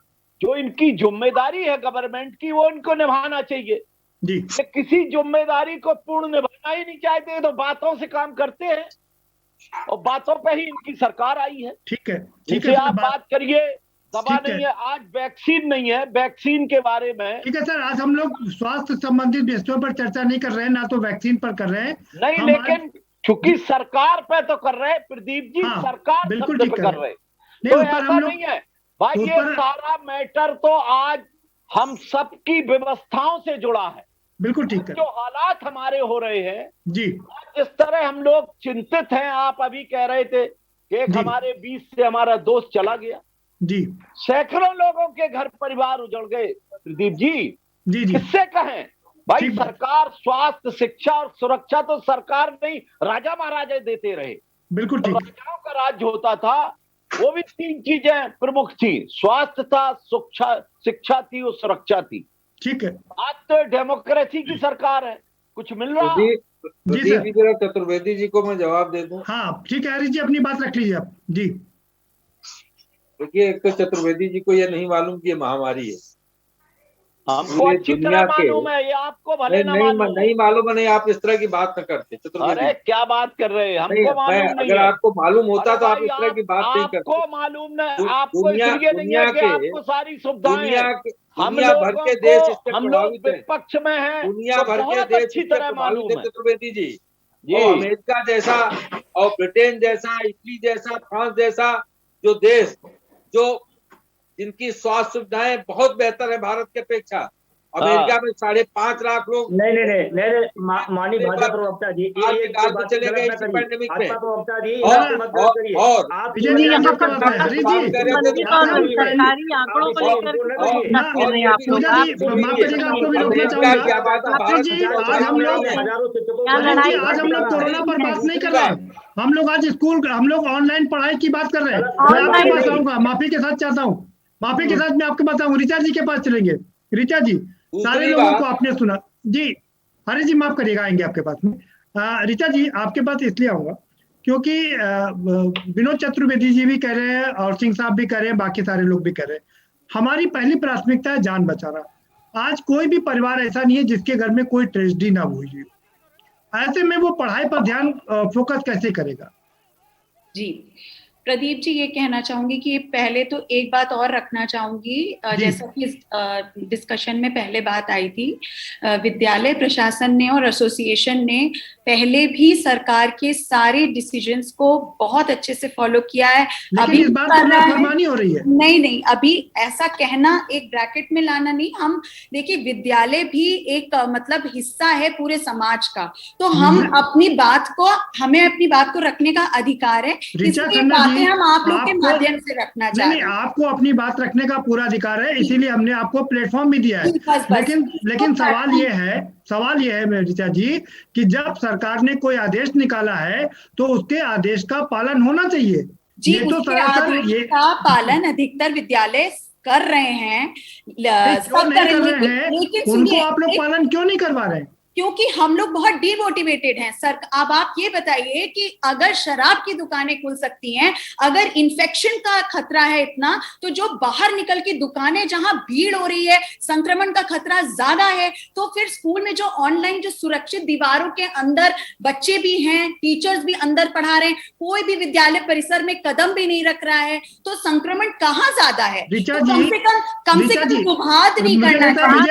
जो इनकी जिम्मेदारी है गवर्नमेंट की, वो इनको निभाना चाहिए जी। किसी जिम्मेदारी को पूर्ण निभाना ही नहीं चाहते तो बातों से काम करते हैं, और बातों पे ही इनकी सरकार आई है। ठीक है, जिसे आप बात करिए, दवा नहीं है, आज वैक्सीन नहीं है, वैक्सीन के बारे में। ठीक है सर, आज हम लोग स्वास्थ्य संबंधित विषयों पर चर्चा नहीं कर रहे हैं, ना तो वैक्सीन पर कर रहे हैं नहीं, लेकिन चूंकि सरकार पे तो कर रहे हैं प्रदीप जी, सरकार बिल्कुल शब्द ठीक पे कर कर रहे हैं, नहीं, तो उस पर ऐसा हम लोग नहीं है भाई। ये सारा मैटर तो आज हम सबकी व्यवस्थाओं से जुड़ा है। बिल्कुल ठीक है। जो हालात हमारे हो रहे हैं जी, जिस तरह हम लोग चिंतित हैं, आप अभी कह रहे थे कि एक हमारे बीच से हमारा दोस्त चला गया जी, सैकड़ों लोगों के घर परिवार उजड़ गए प्रदीप जी। जी जी, किससे कहें भाई? सरकार स्वास्थ्य, शिक्षा और सुरक्षा तो सरकार नहीं, राजा महाराजा देते रहे। बिल्कुल ठीक। राजाओं का राज्य होता था, वो भी 3 चीजें प्रमुख थी, स्वास्थ्य था, शिक्षा थी और सुरक्षा थी। ठीक है। आज तो डेमोक्रेसी की सरकार है, कुछ मिल रहा है? जी जरा चतुर्वेदी जी को मैं जवाब दे दूं। हाँ ठीक है, हरी जी अपनी बात रख लीजिए आप जी। देखिए, एक तो चतुर्वेदी जी को यह नहीं मालूम कि ये महामारी है। हमको अच्छी तरह मालूम है, ये आपको भले ना मालूम। नहीं मालूम नहीं, आप इस तरह की बात न करते चतुर्वेदी। अरे क्या बात कर रहे हैं, हमको मालूम नहीं अगर है। आपको मालूम होता तो आप इस तरह की बात नहीं करते। आपको मालूम नहीं, आपको इसलिए नहीं है कि आपको सारी सुविधाएं हैं। दुनिया भर के देश इससे हम लोग प्रभावित हैं। विपक्ष में हैं, दुनिया भर के देश अच्छी तरह मालूम है चतुर्वेदी जी। और अमेरिका जैसा और ब्रिटेन जैसा, इटली जैसा, फ्रांस जैसा जो देश, जो जिनकी स्वास्थ्य सुविधाएं बहुत बेहतर है भारत के अपेक्षा, अमेरिका में 5.5 लाख लोग नहीं माननीय भाजपा प्रवक्ता जी, चले गए इस पैंडेमिक में। प्रवक्ता जी, और आप सरकारी आंकड़ों को लेकर आज हम लोग कोरोना पर बात नहीं कर रहे हैं, हम लोग आज हम लोग ऑनलाइन पढ़ाई की बात कर रहे हैं। मैं आपके पास आऊंगा, माफी के साथ चाहता हूँ, माफी के साथ मैं आपके पास आऊंगा। ऋचा जी के पास चलेंगे। ऋचा जी, सारे लोगों को आपने सुना जी। हरी जी माफ करिएगा, आएंगे आपके पास में। ऋचा जी आपके पास इसलिए आऊंगा क्योंकि विनोद चतुर्वेदी जी भी कह रहे हैं और सिंह साहब भी कह रहे हैं, बाकी सारे लोग भी कह रहे हैं, हमारी पहली प्राथमिकता है जान बचाना। आज कोई भी परिवार ऐसा नहीं है जिसके घर में कोई ट्रेजेडी ना हुई हो। ऐसे में वो पढ़ाई पर ध्यान फोकस कैसे करेगा? जी प्रदीप जी, ये कहना चाहूंगी कि पहले तो एक बात और रखना चाहूंगी, जैसा कि डिस्कशन में पहले बात आई थी, विद्यालय प्रशासन ने और एसोसिएशन ने पहले भी सरकार के सारे डिसीजंस को बहुत अच्छे से फॉलो किया है। अभी इस बात पर नाफरमानी हो रही है। नहीं, अभी ऐसा कहना एक ब्रैकेट में लाना नहीं। हम देखिए, विद्यालय भी एक मतलब हिस्सा है पूरे समाज का, तो हमें अपनी बात को रखने का अधिकार है। इसलिए बातें हम आप लोग के माध्यम से रखना चाहते हैं। आपको अपनी बात रखने का पूरा अधिकार है, इसीलिए हमने आपको प्लेटफॉर्म भी दिया है। लेकिन सवाल ये है ऋचा जी कि जब सरकार ने कोई आदेश निकाला है तो उसके आदेश का पालन होना चाहिए। जी, उसके आदेश का पालन अधिकतर विद्यालय कर रहे हैं, सब करेंगे, लेकिन उनको आप लोग पालन क्यों नहीं करवा रहे हैं? क्योंकि हम लोग बहुत डिमोटिवेटेड हैं सर। अब आप ये बताइए कि अगर शराब की दुकानें खुल सकती हैं, अगर इन्फेक्शन का खतरा है इतना, तो जो बाहर निकल के दुकानें जहां भीड़ हो रही है, संक्रमण का खतरा ज्यादा है, तो फिर स्कूल में जो ऑनलाइन जो सुरक्षित दीवारों के अंदर बच्चे भी हैं, टीचर्स भी अंदर पढ़ा रहे हैं, कोई भी विद्यालय परिसर में कदम भी नहीं रख रहा है, तो संक्रमण कहाँ ज्यादा है? तो कम से कम विवाद नहीं करना चाहिए।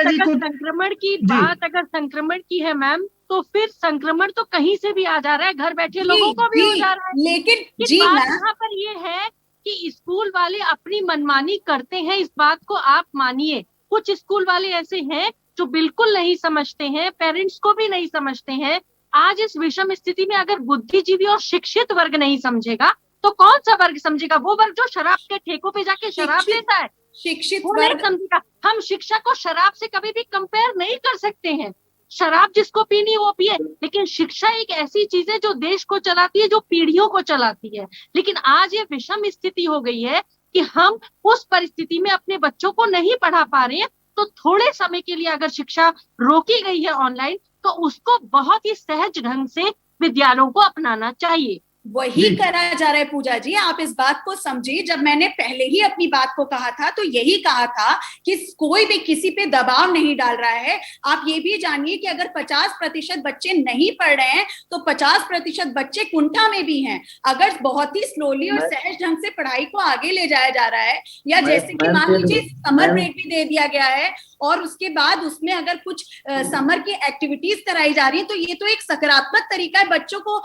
अगर संक्रमण की है मैम, तो फिर संक्रमण तो कहीं से भी आ जा रहा है, घर बैठे लोगों को भी हो जा रहा है। लेकिन यहाँ पर ये है कि स्कूल वाले अपनी मनमानी करते हैं, इस बात को आप मानिए। कुछ स्कूल वाले ऐसे हैं जो बिल्कुल नहीं समझते हैं, पेरेंट्स को भी नहीं समझते हैं। आज इस विषम स्थिति में अगर बुद्धिजीवी और शिक्षित वर्ग नहीं समझेगा तो कौन सा वर्ग समझेगा? वो वर्ग जो शराब के ठेकों पे जाके शराब लेता है, शिक्षित वर्ग समझेगा। हम शिक्षा को शराब से कभी भी कंपेयर नहीं कर सकते हैं। शराब जिसको पीनी वो पिए, लेकिन शिक्षा एक ऐसी चीज है जो देश को चलाती है, जो पीढ़ियों को चलाती है। लेकिन आज ये विषम स्थिति हो गई है कि हम उस परिस्थिति में अपने बच्चों को नहीं पढ़ा पा रहे हैं। तो थोड़े समय के लिए अगर शिक्षा रोकी गई है ऑनलाइन, तो उसको बहुत ही सहज ढंग से विद्यालयों को अपनाना चाहिए। वही करा जा रहा है पूजा जी, आप इस बात को समझिए। जब मैंने पहले ही अपनी बात को कहा था तो यही कहा था कि कोई भी किसी पे दबाव नहीं डाल रहा है। आप ये भी जानिए कि अगर 50% बच्चे नहीं पढ़ रहे हैं तो 50% बच्चे कुंठा में भी हैं। अगर बहुत ही स्लोली और सहज ढंग से पढ़ाई को आगे ले जाया जा रहा है, या जैसे कि मान लीजिए समर ब्रेक भी दे दिया गया है और उसके बाद उसमें अगर कुछ समर की एक्टिविटीज कराई जा रही है, तो ये तो एक सकारात्मक तरीका है बच्चों को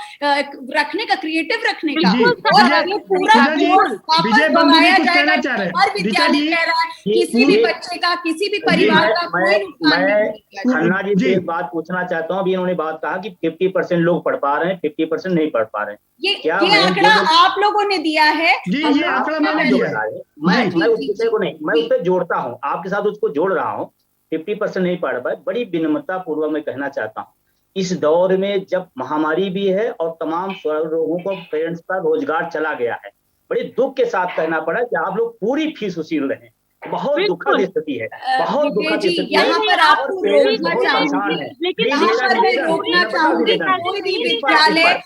रखने का, क्रिएटिव रखने का। और ये पूरा वापस बनाया जाएगा। हर विद्यालय कह रहा है, किसी भी बच्चे का, किसी भी परिवार का कोई नुकसान नहीं। खन्ना जी से एक बात पूछना चाहता हूँ। अभी इन्होंने बात कहा कि 50% लोग पढ़ पा रहे हैं, 50% नहीं पढ़ पा रहे हैं। ये आंकड़ा आप लोगों ने दिया है। ये आंकड़ा मैंने दिया है। मैं उस विषय को नहीं, मैं उससे जोड़ता हूँ, आपके साथ उसको जोड़ रहा हूँ। 50% नहीं पढ़ पाए, बड़ी विनम्रता पूर्वक मैं कहना चाहता हूँ, इस दौर में जब महामारी भी है और तमाम लोगों को पेरेंट्स का रोजगार चला गया है, बड़े दुख के साथ कहना पड़ा कि आप लोग पूरी फीस वसूल रहे हैं। बहुत दुखद स्थिति है, बहुत दुखद स्थिति है। यहाँ पर आपको रोकना चाहूंगी, लेकिन यहाँ पर मैं रोकना चाहूंगी, कोई भी विद्यालय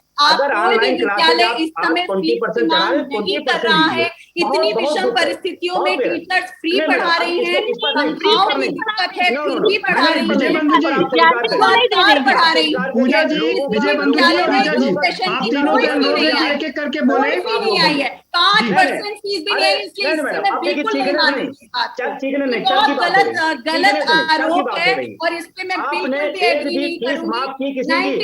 इस समय फीस मांग नहीं कर रहा है। इतनी विषम परिस्थितियों में टीचर्स फ्री पढ़ा रही हैं, संस्थाओं में दिक्कत है, फिर भी पढ़ा रही है। 5% फीस भी नहीं, इसलिए बिल्कुल नहीं मानूंगी। बहुत गलत आरोप है और इस पे मैं बिल्कुल भी एग्री नहीं करूंगी।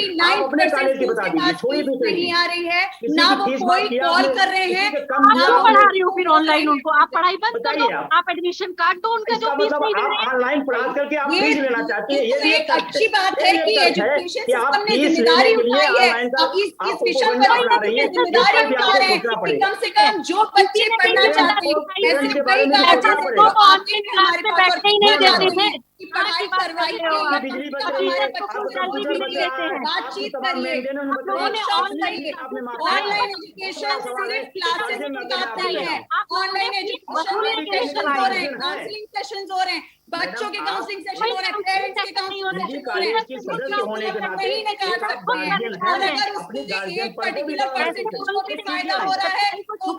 99% नहीं आ रही है, ना वो कोई कॉल कर रहे हैं। आप पढ़ा रही हो फिर ऑनलाइन उनको? आप पढ़ाई बंद कर दो, आप एडमिशन काट दो उनका, जो फीस नहीं दे रहे हैं। ऑनलाइन पढ़ा करके आप फीस लेना चाहते हैं। ये एक अच्छी बात है कि एजुकेशन सिस्टम ने जिम्मेदारी उठाई है। अब इस विषय पर जिम्मेदारी उठा रहे हैं कि कम से कम जो बच्चे पढ़ना चाहते हैं, ऐसे कई की पढ़ाई करवाई हमारे बच्चों से बातचीत करिए, ऑनलाइन एजुकेशन सिर्फ क्लासेस की बात नहीं है। ऑनलाइन एजुकेशन में सेशंस हो रहे हैं, काउंसलिंग सेशंस हो रहे हैं, बच्चों के काउंसलिंग सेशन हो रहे हैं, पेरेंट्स के काउंसलिंग सेशन हो रहे हैं। कहीं न कहीं सकते हैं और अगर उसके एक पर्टिकुलर परसेंटेज को भी फायदा हो रहा है तो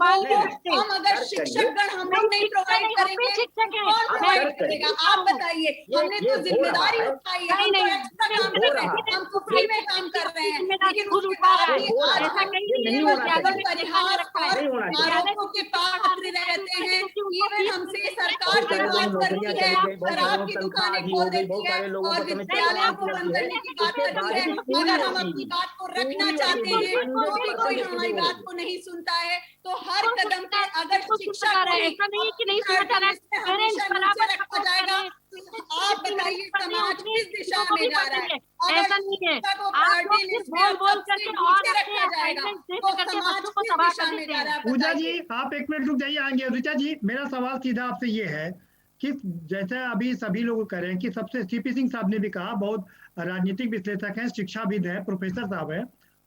हम अगर शिक्षकगण हम लोग नहीं प्रोवाइड करेंगे, कौन प्रोवाइड करेगा? आप बताइए। हमने तो जिम्मेदारी उठाई है, हम तो एक्स्ट्रा काम कर रहे हैं, हम तो फ्री में काम कर रहे हैं, लेकिन उसके बाद भी आज केवल परिहास और आरोपों के पात्र रहते हैं। अगर हमसे सरकार की बात करती है, शराब की दुकानें खोल देती है और विद्यालयों को बंद करने की बात करती है, अगर हम अपनी बात को रखना चाहते हैं तो भी कोई हमारी बात को नहीं सुनता है। तो हर कदम पे अगर शिक्षा को ऐसा नहीं है कि नहीं सुना जा रहा है, पेरेंट्स बराबर रखा जाएगा, तो आप बताइए समाज किस दिशा में जा रहा है? ऐसा नहीं है, आप लोग सिर्फ बोल करके और रखा जाएगा तो समाज किस दिशा में जा रहा है? पूजा जी आप एक मिनट रुक जाइए, आएंगे। ऋचा जी मेरा सवाल सीधा आपसे ये है कि जैसे अभी सभी लोग कह रहे हैं कि सबसे सीपी सिंह साहब ने भी कहा, बहुत राजनीतिक विश्लेषक हैं, शिक्षाविद हैं, प्रोफेसर साहब हैं,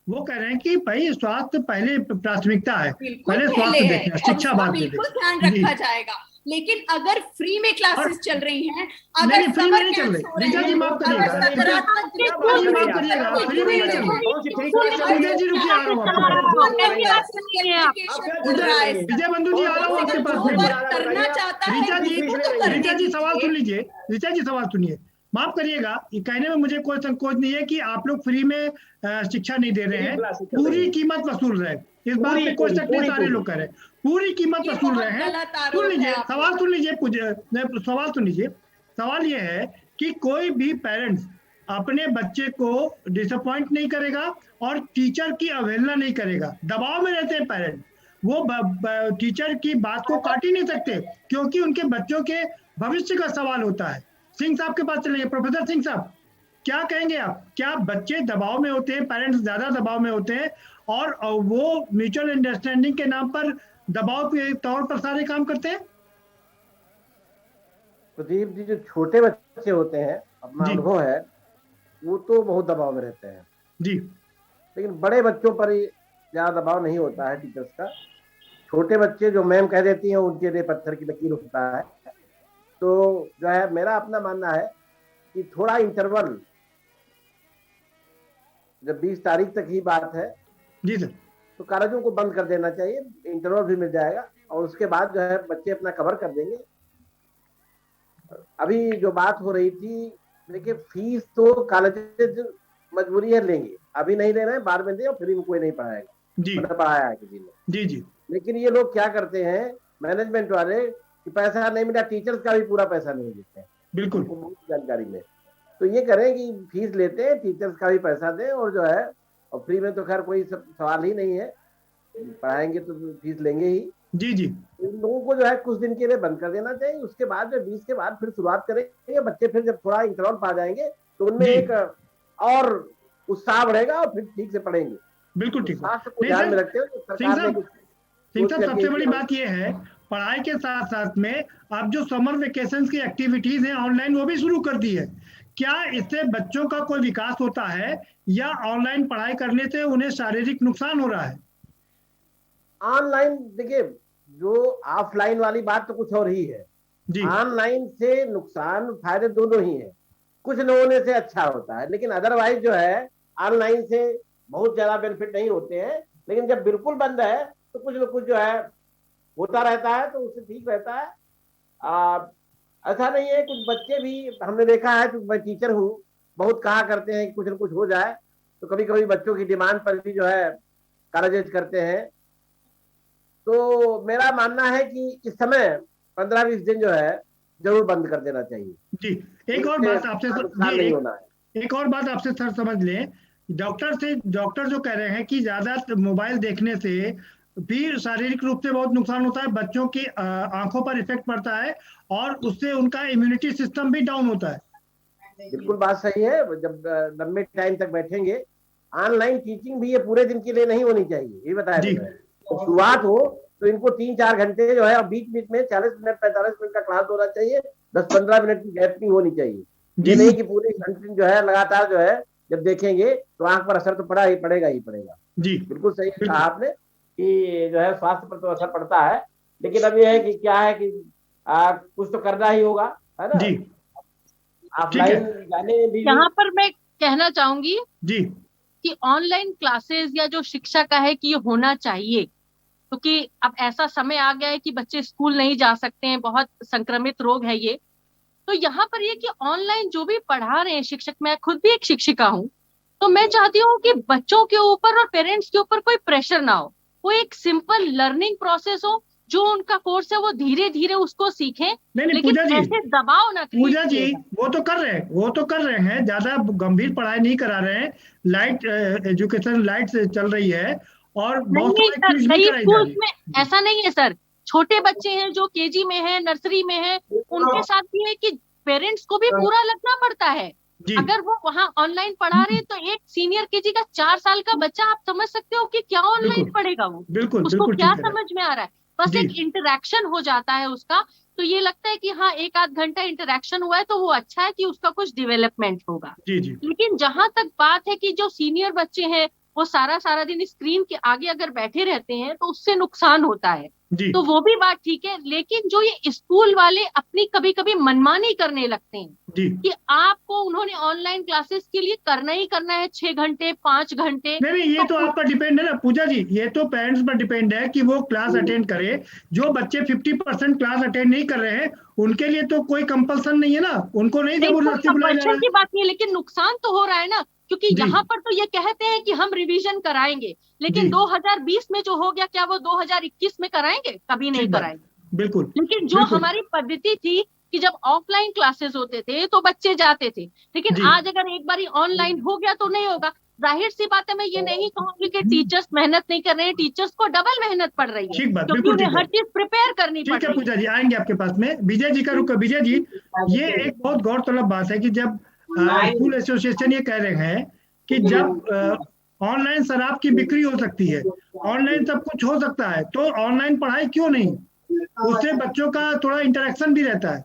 वो कह रहे हैं कि भाई स्वास्थ्य पहले प्राथमिकता है, पहले स्वास्थ्य देखना, शिक्षा बाद में बिल्कुल ध्यान रखा जाएगा। लेकिन अगर फ्री में क्लासेस चल रही हैं, अगर नहीं फ्री में नहीं चल रही, ऋचा जी माफ करिएगा, माफ करिएगा, फ्री में नहीं चल रही। विजय जी रुकिए, आ रहा हूँ विजय बंधु जी, आ रहा हूँ आपके पास में। ऋचा जी सवाल सुन लीजिए, ऋचा जी सवाल सुनिए, माफ करिएगा, ये कहने में मुझे कोई संकोच नहीं है कि आप लोग फ्री में शिक्षा नहीं दे रहे हैं, पूरी कीमत वसूल रहे हैं, इस बात पे कोई शक नहीं, सारे लोग कह रहे हैं पूरी कीमत वसूल रहे हैं। सुन लीजिए सवाल, सुन लीजिए सवाल सुन लीजिए, सवाल ये है कि कोई भी पेरेंट्स अपने बच्चे को डिसअपॉइंट नहीं करेगा और टीचर की अवहेलना नहीं करेगा। दबाव में रहते हैं पेरेंट्स, वो टीचर की बात को काट ही नहीं सकते क्योंकि उनके बच्चों के भविष्य का सवाल होता है। सिंह साहब के पास चलेंगे, प्रोफेसर सिंह साहब क्या कहेंगे आप? क्या बच्चे दबाव में होते हैं, पेरेंट्स ज्यादा दबाव में होते हैं और वो म्यूचुअल अंडरस्टैंडिंग के नाम पर दबाव के तौर पर सारे काम करते हैं? प्रदीप जी, जो छोटे बच्चे होते हैं, अपना अनुभव है, वो तो बहुत दबाव में रहते हैं जी, लेकिन बड़े बच्चों पर ज्यादा दबाव नहीं होता है टीचर्स का। छोटे बच्चे जो मैम कह देती हैं उनके लिए पत्थर की लकीर होता है। तो जो है मेरा अपना मानना है कि थोड़ा इंटरवल, जब 20 तारीख तक ही बात है जी सर, तो कॉलेजों को बंद कर देना चाहिए, इंटरवल भी मिल जाएगा और उसके बाद जो है बच्चे अपना कवर कर देंगे। अभी जो बात हो रही थी, देखिए फीस तो कॉलेज मजबूरी है लेंगे, अभी नहीं ले रहे हैं, बाद में दे और फ्री में कोई नहीं पढ़ाएगा जी, मतलब पढ़ाया है किसी ने जी जी। लेकिन ये लोग क्या करते हैं मैनेजमेंट वाले कि पैसा नहीं मिला, टीचर्स का भी पूरा पैसा नहीं देते हैं, बिल्कुल जानकारी में। तो ये करें कि फीस लेते हैं, टीचर्स का भी पैसा दें और जो है, और फ्री में तो खैर कोई सवाल ही नहीं है, पढ़ाएंगे तो फीस लेंगे ही। जी जी, इन लोगों को जो है कुछ दिन के लिए बंद कर देना चाहिए, उसके बाद जो 20 के बाद फिर शुरुआत करेंगे, बच्चे फिर जब थोड़ा इंटरवल पा जाएंगे तो उनमें एक और उत्साह बढ़ेगा और फिर ठीक से पढ़ेंगे। बिल्कुल ठीक, स्वास्थ्य को ध्यान में रखते हुए सिंह साहब सबसे बड़ी बात यह है, पढ़ाई के साथ साथ में आप जो समर वेकेशन की एक्टिविटीज हैं ऑनलाइन वो भी शुरू कर दी है। क्या इससे बच्चों का कोई विकास होता है या ऑनलाइन पढ़ाई करने से उन्हें शारीरिक नुकसान हो रहा है? ऑनलाइन देखिए, जो ऑफलाइन वाली बात तो कुछ और ही है, ऑनलाइन से नुकसान फायदे दोनों ही है। कुछ लोगों ने से अच्छा होता है, लेकिन अदरवाइज जो है ऑनलाइन से बहुत ज्यादा बेनिफिट नहीं होते हैं। लेकिन जब बिल्कुल बंद है तो कुछ न कुछ जो है होता रहता है, तो उससे ठीक रहता है। ऐसा नहीं है, कुछ बच्चे भी हमने देखा है, तो मैं टीचर हूँ, बहुत कहा करते हैं कि कुछ न कुछ हो जाए, तो कभी कभी बच्चों की डिमांड पर भी जो है कॉलेज करते हैं। तो मेरा मानना है कि इस समय 15-20 दिन जो है जरूर बंद कर देना चाहिए। जी, एक और बात आपसे नहीं होना है, एक और बात आपसे सर समझ लें, डॉक्टर जो कह रहे हैं कि ज्यादा मोबाइल देखने से भी शारीरिक रूप से बहुत नुकसान होता है, बच्चों की आंखों पर इफेक्ट पड़ता है और उससे उनका इम्यूनिटी सिस्टम भी डाउन होता है। बिल्कुल बात सही है। जब लंबे टाइम तक बैठेंगे, ऑनलाइन टीचिंग भी ये पूरे दिन के लिए नहीं होनी चाहिए, ये बताया तो शुरुआत हो तो इनको 3-4 घंटे जो है, और बीच बीच में 40 मिनट 45 मिनट का क्लास होना चाहिए, 10-15 मिनट की गैप नहीं होनी चाहिए। ये नहीं कि पूरे घंटे जो है लगातार जो है जब देखेंगे तो आंख पर असर तो पड़ेगा ही पड़ेगा। जी बिल्कुल सही कहा आपने कि जो है स्वास्थ्य पर तो असर पड़ता है, लेकिन अब ये है कि क्या है कि कुछ तो करना ही होगा, है ना जी। ऑफलाइन जाने भी यहाँ पर मैं कहना चाहूंगी जी कि ऑनलाइन क्लासेस या जो शिक्षा का है कि ये होना चाहिए, क्योंकि अब ऐसा समय आ गया है कि बच्चे स्कूल नहीं जा सकते हैं, बहुत संक्रमित रोग है ये। तो यहाँ पर ये कि ऑनलाइन जो भी पढ़ा रहे हैं शिक्षक, मैं खुद भी एक शिक्षिका हूँ, तो मैं चाहती हूँ कि बच्चों के ऊपर और पेरेंट्स के ऊपर कोई प्रेशर ना हो, वो एक सिंपल लर्निंग प्रोसेस हो जो उनका कोर्स है वो धीरे धीरे उसको सीखें, नहीं लेकिन पूजा जी, ऐसे दबाव ना create पूजा जी किएगा। वो तो कर रहे हैं, ज्यादा गंभीर पढ़ाई नहीं करा रहे हैं, लाइट एजुकेशन लाइट से चल रही है और बहुत नहीं सारा सर, क्विज भी कई कराई जा स्कूल्स रही में ऐसा नहीं है सर। छोटे बच्चे हैं जो केजी में है, नर्सरी में है, उनके साथ भी है कि पेरेंट्स को भी पूरा लगना पड़ता है। जी अगर वो वहां ऑनलाइन पढ़ा रहे हैं तो एक सीनियर केजी का 4 साल का बच्चा, आप समझ सकते हो कि क्या ऑनलाइन बिल्कुल पढ़ेगा वो, बिल्कुल उसको बिल्कुल क्या ठीक है समझ में आ रहा है। बस जी एक इंटरेक्शन हो जाता है उसका, तो ये लगता है कि हाँ 1 आध घंटा इंटरेक्शन हुआ है तो वो अच्छा है कि उसका कुछ डेवलपमेंट होगा। जी जी लेकिन जहां तक बात है कि जो सीनियर बच्चे हैं वो सारा सारा दिन स्क्रीन के आगे अगर बैठे रहते हैं तो उससे नुकसान होता है, जी तो वो भी बात ठीक है। लेकिन जो ये स्कूल वाले अपनी कभी कभी मनमानी करने लगते हैं जी कि आपको उन्होंने ऑनलाइन क्लासेस के लिए करना ही करना है 6 घंटे 5 घंटे, नहीं ये तो तो आप पर डिपेंड है ना पूजा जी, ये तो पेरेंट्स पर डिपेंड है कि वो क्लास अटेंड करे। जो बच्चे 50% क्लास अटेंड नहीं कर रहे हैं उनके लिए तो कोई कंपल्सन नहीं है ना, उनको नहीं नहीं सर, जबरदस्ती बुलाया जा कंपल्शन रहा की बात नहीं है, लेकिन नुकसान तो हो रहा है ना, क्योंकि है जी यहाँ पर तो ये कहते हैं कि हम रिवीजन कराएंगे, जी लेकिन 2020 में जो हो गया क्या वो 2021 में कराएंगे? कभी नहीं ठीक बात, कराएंगे। बिल्कुल लेकिन जो बिल्कुल हमारी पद्धति थी कि जब ऑफलाइन क्लासेस होते थे तो बच्चे जाते थे, लेकिन जी आज अगर एक बार ऑनलाइन हो गया तो नहीं होगा। जाहिर सी बात है, मैं ये नहीं कहूंगी कि टीचर्स मेहनत नहीं कर रहे हैं, टीचर्स को डबल मेहनत पड़ रही है, ठीक बात, क्योंकि बिल्कुल उन्हें ठीक हर बात, चीज प्रिपेयर करनी पड़ ठीक है रही पूजा है। जी आएंगे आपके पास में। विजय जी का रुको, विजय जी ये एक बहुत गौरतलब बात है कि जब स्कूल एसोसिएशन ये कह रहे हैं कि जब ऑनलाइन शराब की बिक्री हो सकती है, ऑनलाइन सब कुछ हो सकता है, तो ऑनलाइन पढ़ाई क्यों नहीं? उससे बच्चों का थोड़ा इंटरेक्शन भी रहता है।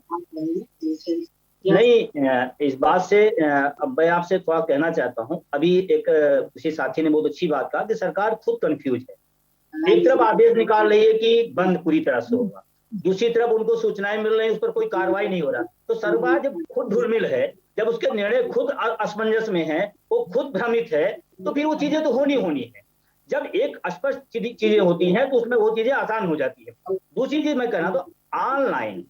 नहीं, इस बात से अब मैं आपसे थोड़ा कहना चाहता हूं। अभी एक किसी साथी ने बहुत अच्छी बात कहा कि सरकार खुद कंफ्यूज है। एक तरफ आदेश निकाल रही है कि बंद पूरी तरह से होगा, दूसरी तरफ उनको सूचनाएं मिल रही है, उस पर कोई कार्रवाई नहीं हो रहा। तो सरकार जब खुद धूमिल है, जब उसके निर्णय खुद असमंजस में है, वो खुद भ्रमित है, तो फिर वो चीजें तो होनी है। जब एक स्पष्ट चीजें होती हैं तो उसमें वो चीजें आसान हो जाती है। दूसरी चीज मैं कहना तो ऑनलाइन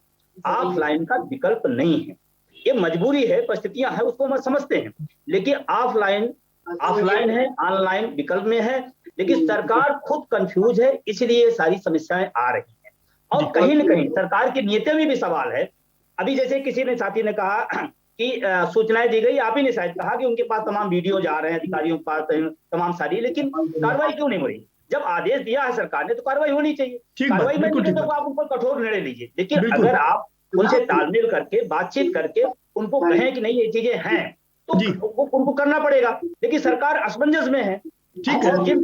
ऑफलाइन का विकल्प नहीं है, ये मजबूरी है, परिस्थितियां हैं, उसको हम समझते हैं। लेकिन ऑफलाइन है, ऑनलाइन विकल्प में है, लेकिन सरकार खुद कंफ्यूज है, इसलिए सारी समस्याएं आ रही हैं। और कहीं न कहीं सरकार की नीतियों में भी सवाल है। अभी जैसे किसी ने साथी ने कहा कि सूचनाएं दी गई, आप ही ने शायद कहा कि उनके पास तमाम वीडियो जा रहे हैं, अधिकारियों के पास तमाम सारी, लेकिन कार्रवाई क्यों नहीं हो रही? जब आदेश दिया है सरकार ने तो कार्रवाई होनी चाहिए। कार्रवाई में तो आप उन पर कठोर निर्णय लीजिए, लेकिन अगर आप उनसे तालमेल करके बातचीत करके उनको कहें कि नहीं ये चीजें हैं, तो उनको करना पड़ेगा। लेकिन सरकार असमंजस में है, और जिन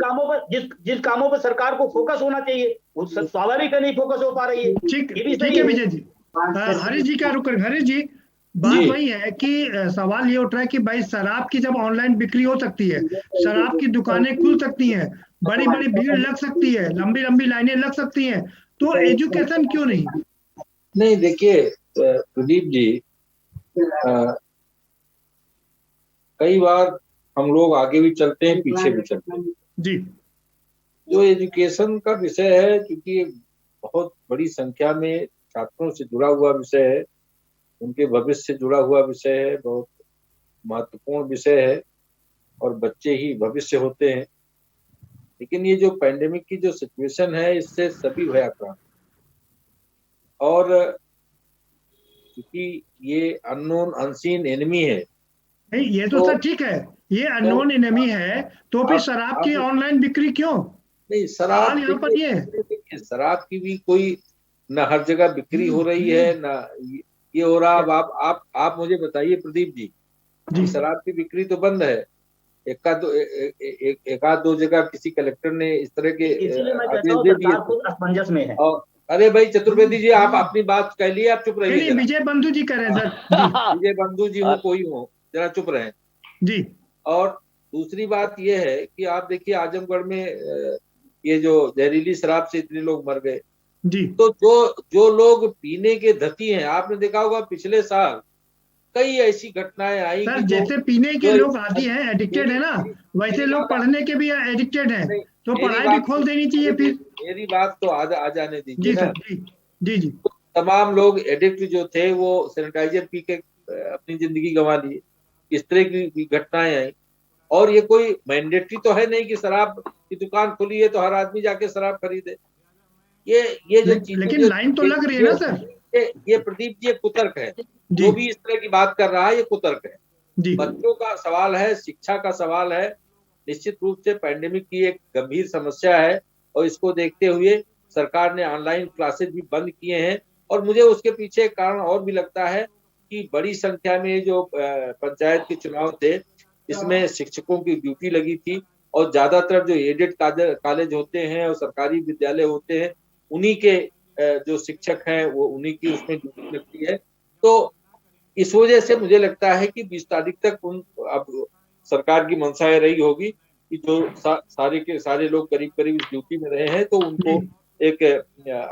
कामों पर सरकार को फोकस होना चाहिए वो स्वाभाविक है नहीं फोकस हो पा रही है। ठीक है विजय जी। हरीश जी का रुकर, हरीश जी बात वही है कि सवाल ये उठ रहा है कि भाई शराब की जब ऑनलाइन बिक्री हो सकती है, शराब की दुकानें खुल सकती हैं, बड़ी बड़ी भीड़ लग सकती है, लंबी लंबी लाइनें लग सकती हैं, तो एजुकेशन क्यों नहीं? नहीं देखिए प्रदीप जी, कई बार हम लोग आगे भी चलते हैं पीछे भी चलते हैं जी। जो एजुकेशन का विषय है, क्योंकि बहुत बड़ी संख्या में छात्रों से जुड़ा हुआ विषय है, उनके भविष्य से जुड़ा हुआ विषय है, बहुत महत्वपूर्ण विषय है, और बच्चे ही भविष्य होते हैं। लेकिन ये जो पैंडेमिक की जो सिचुएशन है, इससे सभी भयाक्रांत, और क्योंकि ये अननोन अनसीन एनिमी है। नहीं ये तो सर ठीक है, ये अननोन एनिमी है, तो फिर शराब की ऑनलाइन बिक्री क्यों? नहीं, शराब यहाँ पर ये शराब की भी कोई न हर जगह बिक्री हो रही है, ना ये हो रहा। अब आप मुझे बताइए प्रदीप जी, शराब की बिक्री तो बंद है, एक आध दो जगह किसी कलेक्टर ने इस तरह के आदेश दे दिए, असमंजस में है। और अरे भाई चतुर्वेदी जी, आप अपनी बात कह लिए, आप चुप रहिए। विजय बंधु जी कह रहे हैं सर। विजय बंधु जी हो कोई हो, जरा चुप रहे जी। और दूसरी बात यह है कि आप देखिए आजमगढ़ में ये जो जहरीली शराब से इतने लोग मर गए जी, तो जो लोग पीने के धती हैं, आपने देखा होगा पिछले साल कई ऐसी घटनाएं आई सर, जैसे पीने के लोग आदी हैं, एडिक्टेड है ना, वैसे लोग पढ़ने के भी एडिक्टेड हैं, तो पढ़ाई भी खोल देनी चाहिए फिर। मेरी बात तो आ जाने दीजिए जी ना। जी जी। तमाम लोग एडिक्ट जो थे वो सैनिटाइजर पी के अपनी जिंदगी गंवा लिए, इस तरह की घटनाएं आई। और ये कोई मैंडेटरी तो है नहीं कि शराब की दुकान खुली है तो हर आदमी जाके शराब खरीदे। ये जो चीजें, लेकिन लाइन तो लग रही है ना सर। ये प्रदीप जी एक कुतर्क है, जो भी इस तरह की बात कर रहा है ये कुतर्क है। बच्चों का सवाल है, शिक्षा का सवाल है, निश्चित रूप से पैंडेमिक की एक गंभीर समस्या है और इसको देखते हुए सरकार ने ऑनलाइन क्लासेस भी बंद किए हैं। और मुझे उसके पीछे कारण और भी लगता है कि बड़ी संख्या में जो पंचायत के चुनाव थे इसमें शिक्षकों की ड्यूटी लगी थी और ज्यादातर जो एडेड कॉलेज होते हैं और सरकारी विद्यालय होते हैं उन्हीं के जो शिक्षक हैं वो उन्हीं की उसमें ड्यूटी लगती है। तो इस वजह से मुझे लगता है कि 20 तारीख तक अब सरकार की मंशा रही होगी कि जो सारे के सारे लोग करीब करीब इस ड्यूटी में रहे हैं तो उनको एक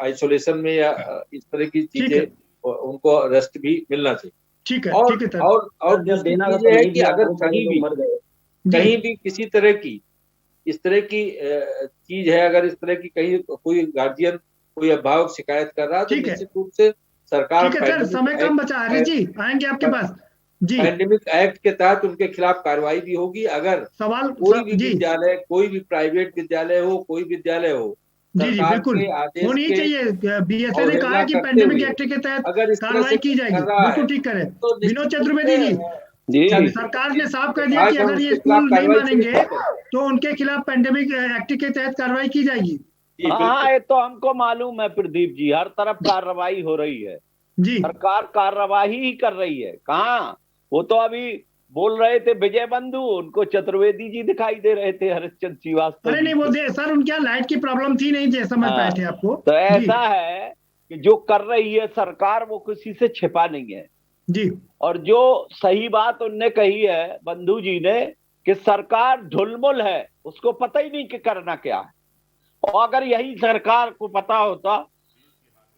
आइसोलेशन में या इस तरह की चीजें उनको रेस्ट भी मिलना चाहिए। ठीक है, और ठीक है। और ये है कि अगर कहीं भी किसी तरह की इस तरह की चीज है, अगर इस तरह की कहीं कोई गार्जियन कोई अभिभावक शिकायत कर रहा है तो निश्चित रूप से सरकार समय कम बचा है जी, आएंगे आपके पास जी। पैंडेमिक एक्ट के तहत उनके खिलाफ कार्रवाई भी होगी। अगर कोई भी विद्यालय, कोई भी प्राइवेट विद्यालय हो, कोई विद्यालय हो, जी बिल्कुल होनी चाहिए। बीएसए ने कहा कि पैंडेमिक एक्ट के तहत कार्रवाई की जाएगी, बिल्कुल ठीक करे। विनोद चतुर्वेदी जी, सरकार ने साफ कर दिया कि अगर ये स्कूल नहीं मानेंगे तो उनके खिलाफ पैंडेमिक एक्ट के तहत कार्रवाई की जाएगी। हाँ, ये तो हमको मालूम है प्रदीप जी, हर तरफ कार्रवाई हो रही है जी, सरकार कार्रवाई ही कर रही है। कहाँ, वो तो अभी बोल रहे थे विजय बंधु, उनको चतुर्वेदी जी दिखाई दे रहे थे, हरिश्चंद्र श्रीवास्तव। अरे नहीं, वो सर उनके यहाँ लाइट की प्रॉब्लम थी, नहीं जैसा समझ पाए थे आपको। तो ऐसा है कि जो कर रही है सरकार वो किसी से छिपा नहीं है जी। और जो सही बात उनने कही है बंधु जी ने कि सरकार ढुलमुल है, उसको पता ही नहीं कि करना क्या है। और अगर यही सरकार को पता होता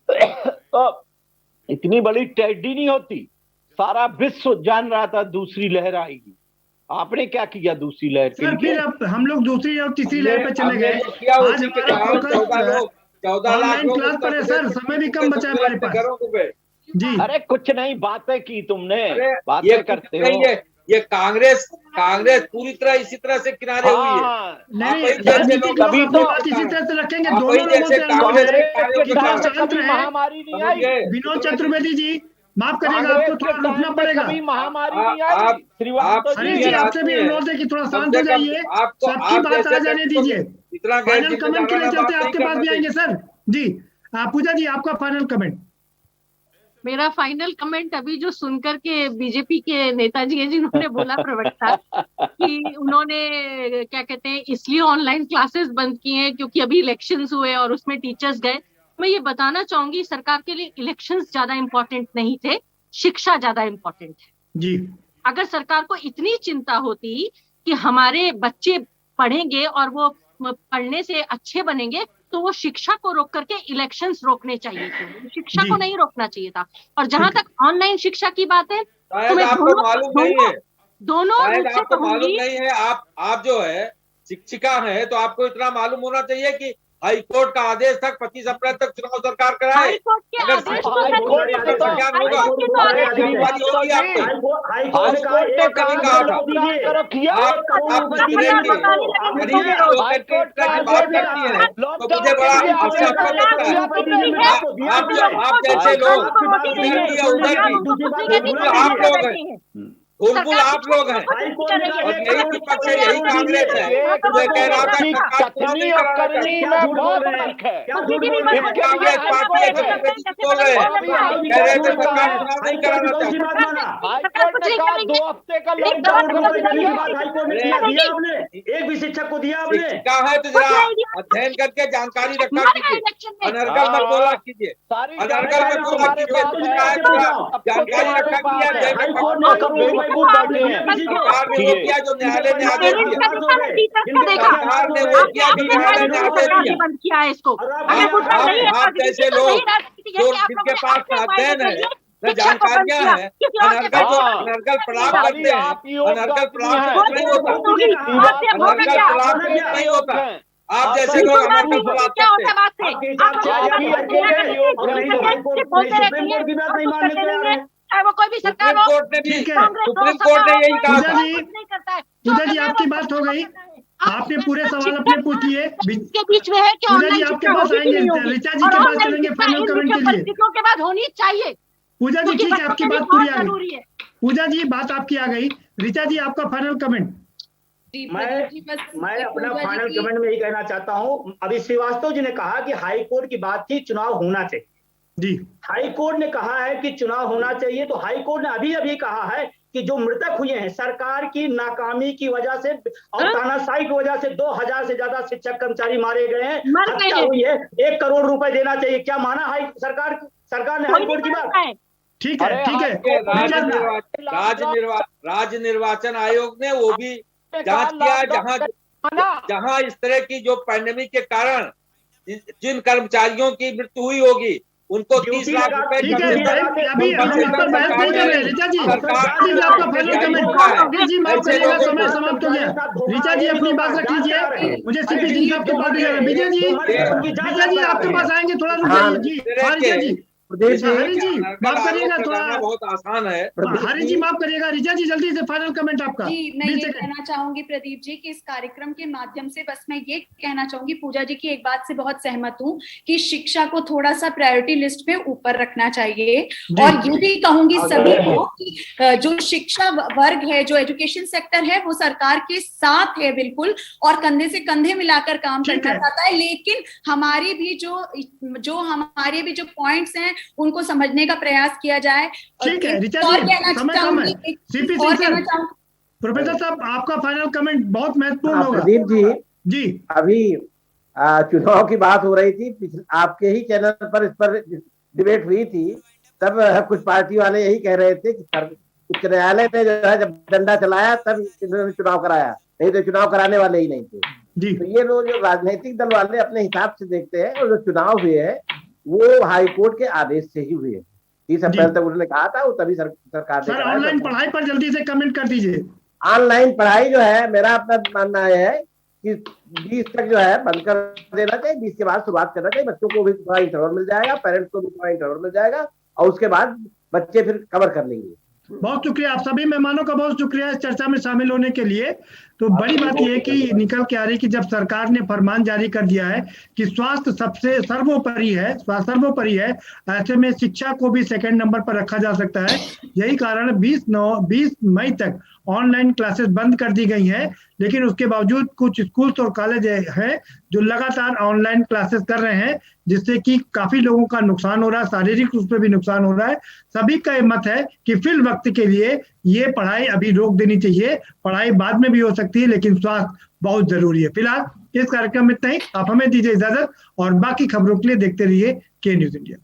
तो इतनी बड़ी ट्रेजेडी नहीं होती। सारा विश्व जान रहा था दूसरी लहर आएगी, आपने क्या किया दूसरी लहर के लिए? फिर अब हम लोग दूसरी और तीसरी लहर पे चले गए। आज हमारा ऑनलाइन क्लास पर है सर, समय भी कम बचा हमारे पास जी। अरे कुछ नहीं, बातें की तुमने, बातें करते हो। ये कांग्रेस पूरी तरह इसी तरह से किनारे हुई है। नहीं, राजनीति की बात इसी तरह से रखेंगे। दोनों लोगों से महामारी नहीं आई। विनोद चतुर्वेदी जी माफ करिएगा, आपको थोड़ा रुकना पड़ेगा। कभी महामारी नहीं आई श्रीवास्तव जी, आपसे भी अनुरोध है कि थोड़ा शांत हो जाइए, सबकी बात आ जाने दीजिए। फाइनल कमेंट के लिए चलते आपके पास भी आएंगे सर जी। पूजा जी, आपका फाइनल कमेंट। मेरा फाइनल कमेंट अभी जो सुनकर के बीजेपी के नेताजी हैं जिन्होंने बोला प्रवक्ता कि उन्होंने क्या कहते हैं इसलिए ऑनलाइन क्लासेस बंद किए हैं क्योंकि अभी इलेक्शंस हुए और उसमें टीचर्स गए। मैं ये बताना चाहूंगी सरकार के लिए इलेक्शंस ज्यादा इंपॉर्टेंट नहीं थे, शिक्षा ज्यादा इंपॉर्टेंट है जी। अगर सरकार को इतनी चिंता होती कि हमारे बच्चे पढ़ेंगे और वो पढ़ने से अच्छे बनेंगे तो वो शिक्षा को रोक करके इलेक्शंस रोकने चाहिए थे, शिक्षा को नहीं रोकना चाहिए था। और जहां तक ऑनलाइन शिक्षा की बात है, शायद आपको मालूम नहीं है, दोनों शायद आपको मालूम नहीं है। आप जो है शिक्षिका है तो आपको इतना मालूम होना चाहिए कि हाई कोर्ट का आदेश तक 25 अप्रैल तक चुनाव सरकार कराए। मुझे बड़ा आवश्यकता लगता है आप जैसे लोग आप लोग हैं, बिल्कुल आप लोग हैं और यही विपक्ष है, यही कांग्रेस है। मैं कह रहा था कथनी और करनी में बहुत फर्क है। कांग्रेस पार्टी बोल रहे हैं, कह रहे थे सरकार चुनाव नहीं कराना चाहती। हाईकोर्ट ने कहा 2 हफ्ते का लॉकडाउन। एक भी शिक्षक को दिया आपने? शिक्षा है तो जरा अध्ययन करके जानकारी रखा कीजिए, अनर्गल मत बोला कीजिए, अनर्गल मत बोला कीजिए। जानकारी रखा कीजिए। सरकार ने वो किया जो न्यायालय ने आदेश दिया, सरकार ने वो किया जो न्यायालय ने आदेश दिया। आप जैसे लोग जो जिनके पास अध्ययन है, जानकारियां हैं, अनर्गल प्रलाप करते हैं, अनर्गल प्रलाप नहीं होता, अनर्गल प्रलाप नहीं होता। आप जैसे लोग अनर्गल प्रलाप करते हैं। वो कोई भी सरकार हो, सुप्रीम कोर्ट ने यही कहा था। पूजा जी आपकी बात हो गई, आपने पूरे सवाल अपने पूछ लिए। के बीच में है कि पूजा जी ऑनलाइन आपके शिक्षा पास होगी कि आएंगे, नहीं होगी, ऋचा जी और के पास ऑनलाइन चलेंगे शिक्षा फाइनल इन कमेंट के लिए। परिस्थितियों के बाद होनी चाहिए। पूजा जी क्योंकि ठीक है, बच्चों आपकी के लिए बात पूरी बहुत आ जरूरी गई। है। पूजा जी बात आपकी आ गई। ऋचा जी आपका फाइनल कमेंट। मैं अपना फाइनल कमेंट में यही कहना चाहता हूँ। अभी श्रीवास्तव जी ने कहा कि हाई कोर्ट की बात थी, चुनाव होना चाहिए जी। हाई कोर्ट ने कहा है कि चुनाव होना चाहिए, तो हाई कोर्ट ने अभी अभी कहा है कि जो मृतक हुए हैं सरकार की नाकामी की वजह से और तानाशाही की वजह से 2000 से ज्यादा शिक्षक कर्मचारी मारे गए हैं, हत्या हुई है, 1 करोड़ रुपए देना चाहिए। क्या माना हाई सरकार ने हाई कोर्ट की बात? ठीक है, ठीक है। राज्य निर्वाचन आयोग ने वो भी जांच किया, जहां इस तरह की जो पैंडेमिक के कारण जिन कर्मचारियों की मृत्यु हुई होगी उनको 30 लाख रुपए ठीक है, अभी हम इस पर बहस नहीं कर रहे। ऋचा जी आपका फाइनल कमेंट। जी माफ करिएगा, समय समाप्त हो गया। ऋचा जी अपनी बात रख लीजिए, मुझे सीपी सिंह साहब के पास भी जाना है। विजय जी आपके पास आएंगे, थोड़ा रुक जाइए जी। ऋचा जी, हरी जी माफ करिएगा, थोड़ा बहुत आसान है। हरी जी माफ करिएगा। ऋचा जी जल्दी से फाइनल कमेंट आपका। जी मैं ये कहना चाहूंगी प्रदीप जी कि इस कार्यक्रम के माध्यम से बस मैं ये कहना चाहूंगी, पूजा जी की एक बात से बहुत सहमत हूँ कि शिक्षा को थोड़ा सा प्रायोरिटी लिस्ट पे ऊपर रखना चाहिए। और ये भी कहूंगी सभी को कि जो शिक्षा वर्ग है, जो एजुकेशन सेक्टर है, वो सरकार के साथ है बिल्कुल, और कंधे से कंधे मिलाकर काम करना चाहता है। लेकिन हमारी भी हमारे भी जो पॉइंट्स हैं उनको समझने का प्रयास किया जाए। ठीक है ऋचा और जी, कहना चाहूंगी, सीपी सिंह सर, प्रोफेसर साहब आपका फाइनल कमेंट बहुत महत्वपूर्ण होगा। प्रदीप जी अभी चुनाव की बात हो रही थी, आपके ही चैनल पर इस पर डिबेट हुई थी, तब कुछ पार्टी वाले यही कह रहे थे कि उच्च न्यायालय ने जो है जब डंडा चलाया तब इन्होंने चुनाव कराया, नहीं तो चुनाव कराने वाले ही नहीं थे। तो ये लोग जो राजनीतिक दल वाले अपने हिसाब से देखते हैं, और जो चुनाव हुए है वो हाई कोर्ट के आदेश से ही हुए। 30 अप्रैल तक उन्होंने कहा था, वो तभी सरकार ने कराया। ऑनलाइन पढ़ाई पर जल्दी से कमेंट कर दीजिए। ऑनलाइन पढ़ाई जो है, मेरा अपना मानना है कि 20 तक जो है बंद कर देना चाहिए, 20 के बाद शुरुआत करना चाहिए। बच्चों को भी थोड़ा इंटरवल मिल जाएगा, पेरेंट्स को भी थोड़ा इंटरवल मिल जाएगा, और उसके बाद बच्चे फिर कवर कर लेंगे। बहुत शुक्रिया, आप सभी मेहमानों का बहुत शुक्रिया इस चर्चा में शामिल होने के लिए। तो बड़ी बात यह है कि निकल के आ रही कि जब सरकार ने फरमान जारी कर दिया है कि स्वास्थ्य सबसे सर्वोपरि है, स्वास्थ्य सर्वोपरि है, ऐसे में शिक्षा को भी सेकंड नंबर पर रखा जा सकता है। यही कारण 20 मई तक ऑनलाइन क्लासेस बंद कर दी गई हैं, लेकिन उसके बावजूद कुछ स्कूल्स और कॉलेज हैं जो लगातार ऑनलाइन क्लासेस कर रहे हैं, जिससे कि काफी लोगों का नुकसान हो रहा है, शारीरिक रूप से भी नुकसान हो रहा है। सभी का ये मत है कि फिल वक्त के लिए ये पढ़ाई अभी रोक देनी चाहिए। पढ़ाई बाद में भी हो सकती है, लेकिन स्वास्थ्य बहुत जरूरी है। फिलहाल इस कार्यक्रम में इतना ही। आप हमें दीजिए इजाजत, और बाकी खबरों के लिए देखते रहिए के न्यूज इंडिया।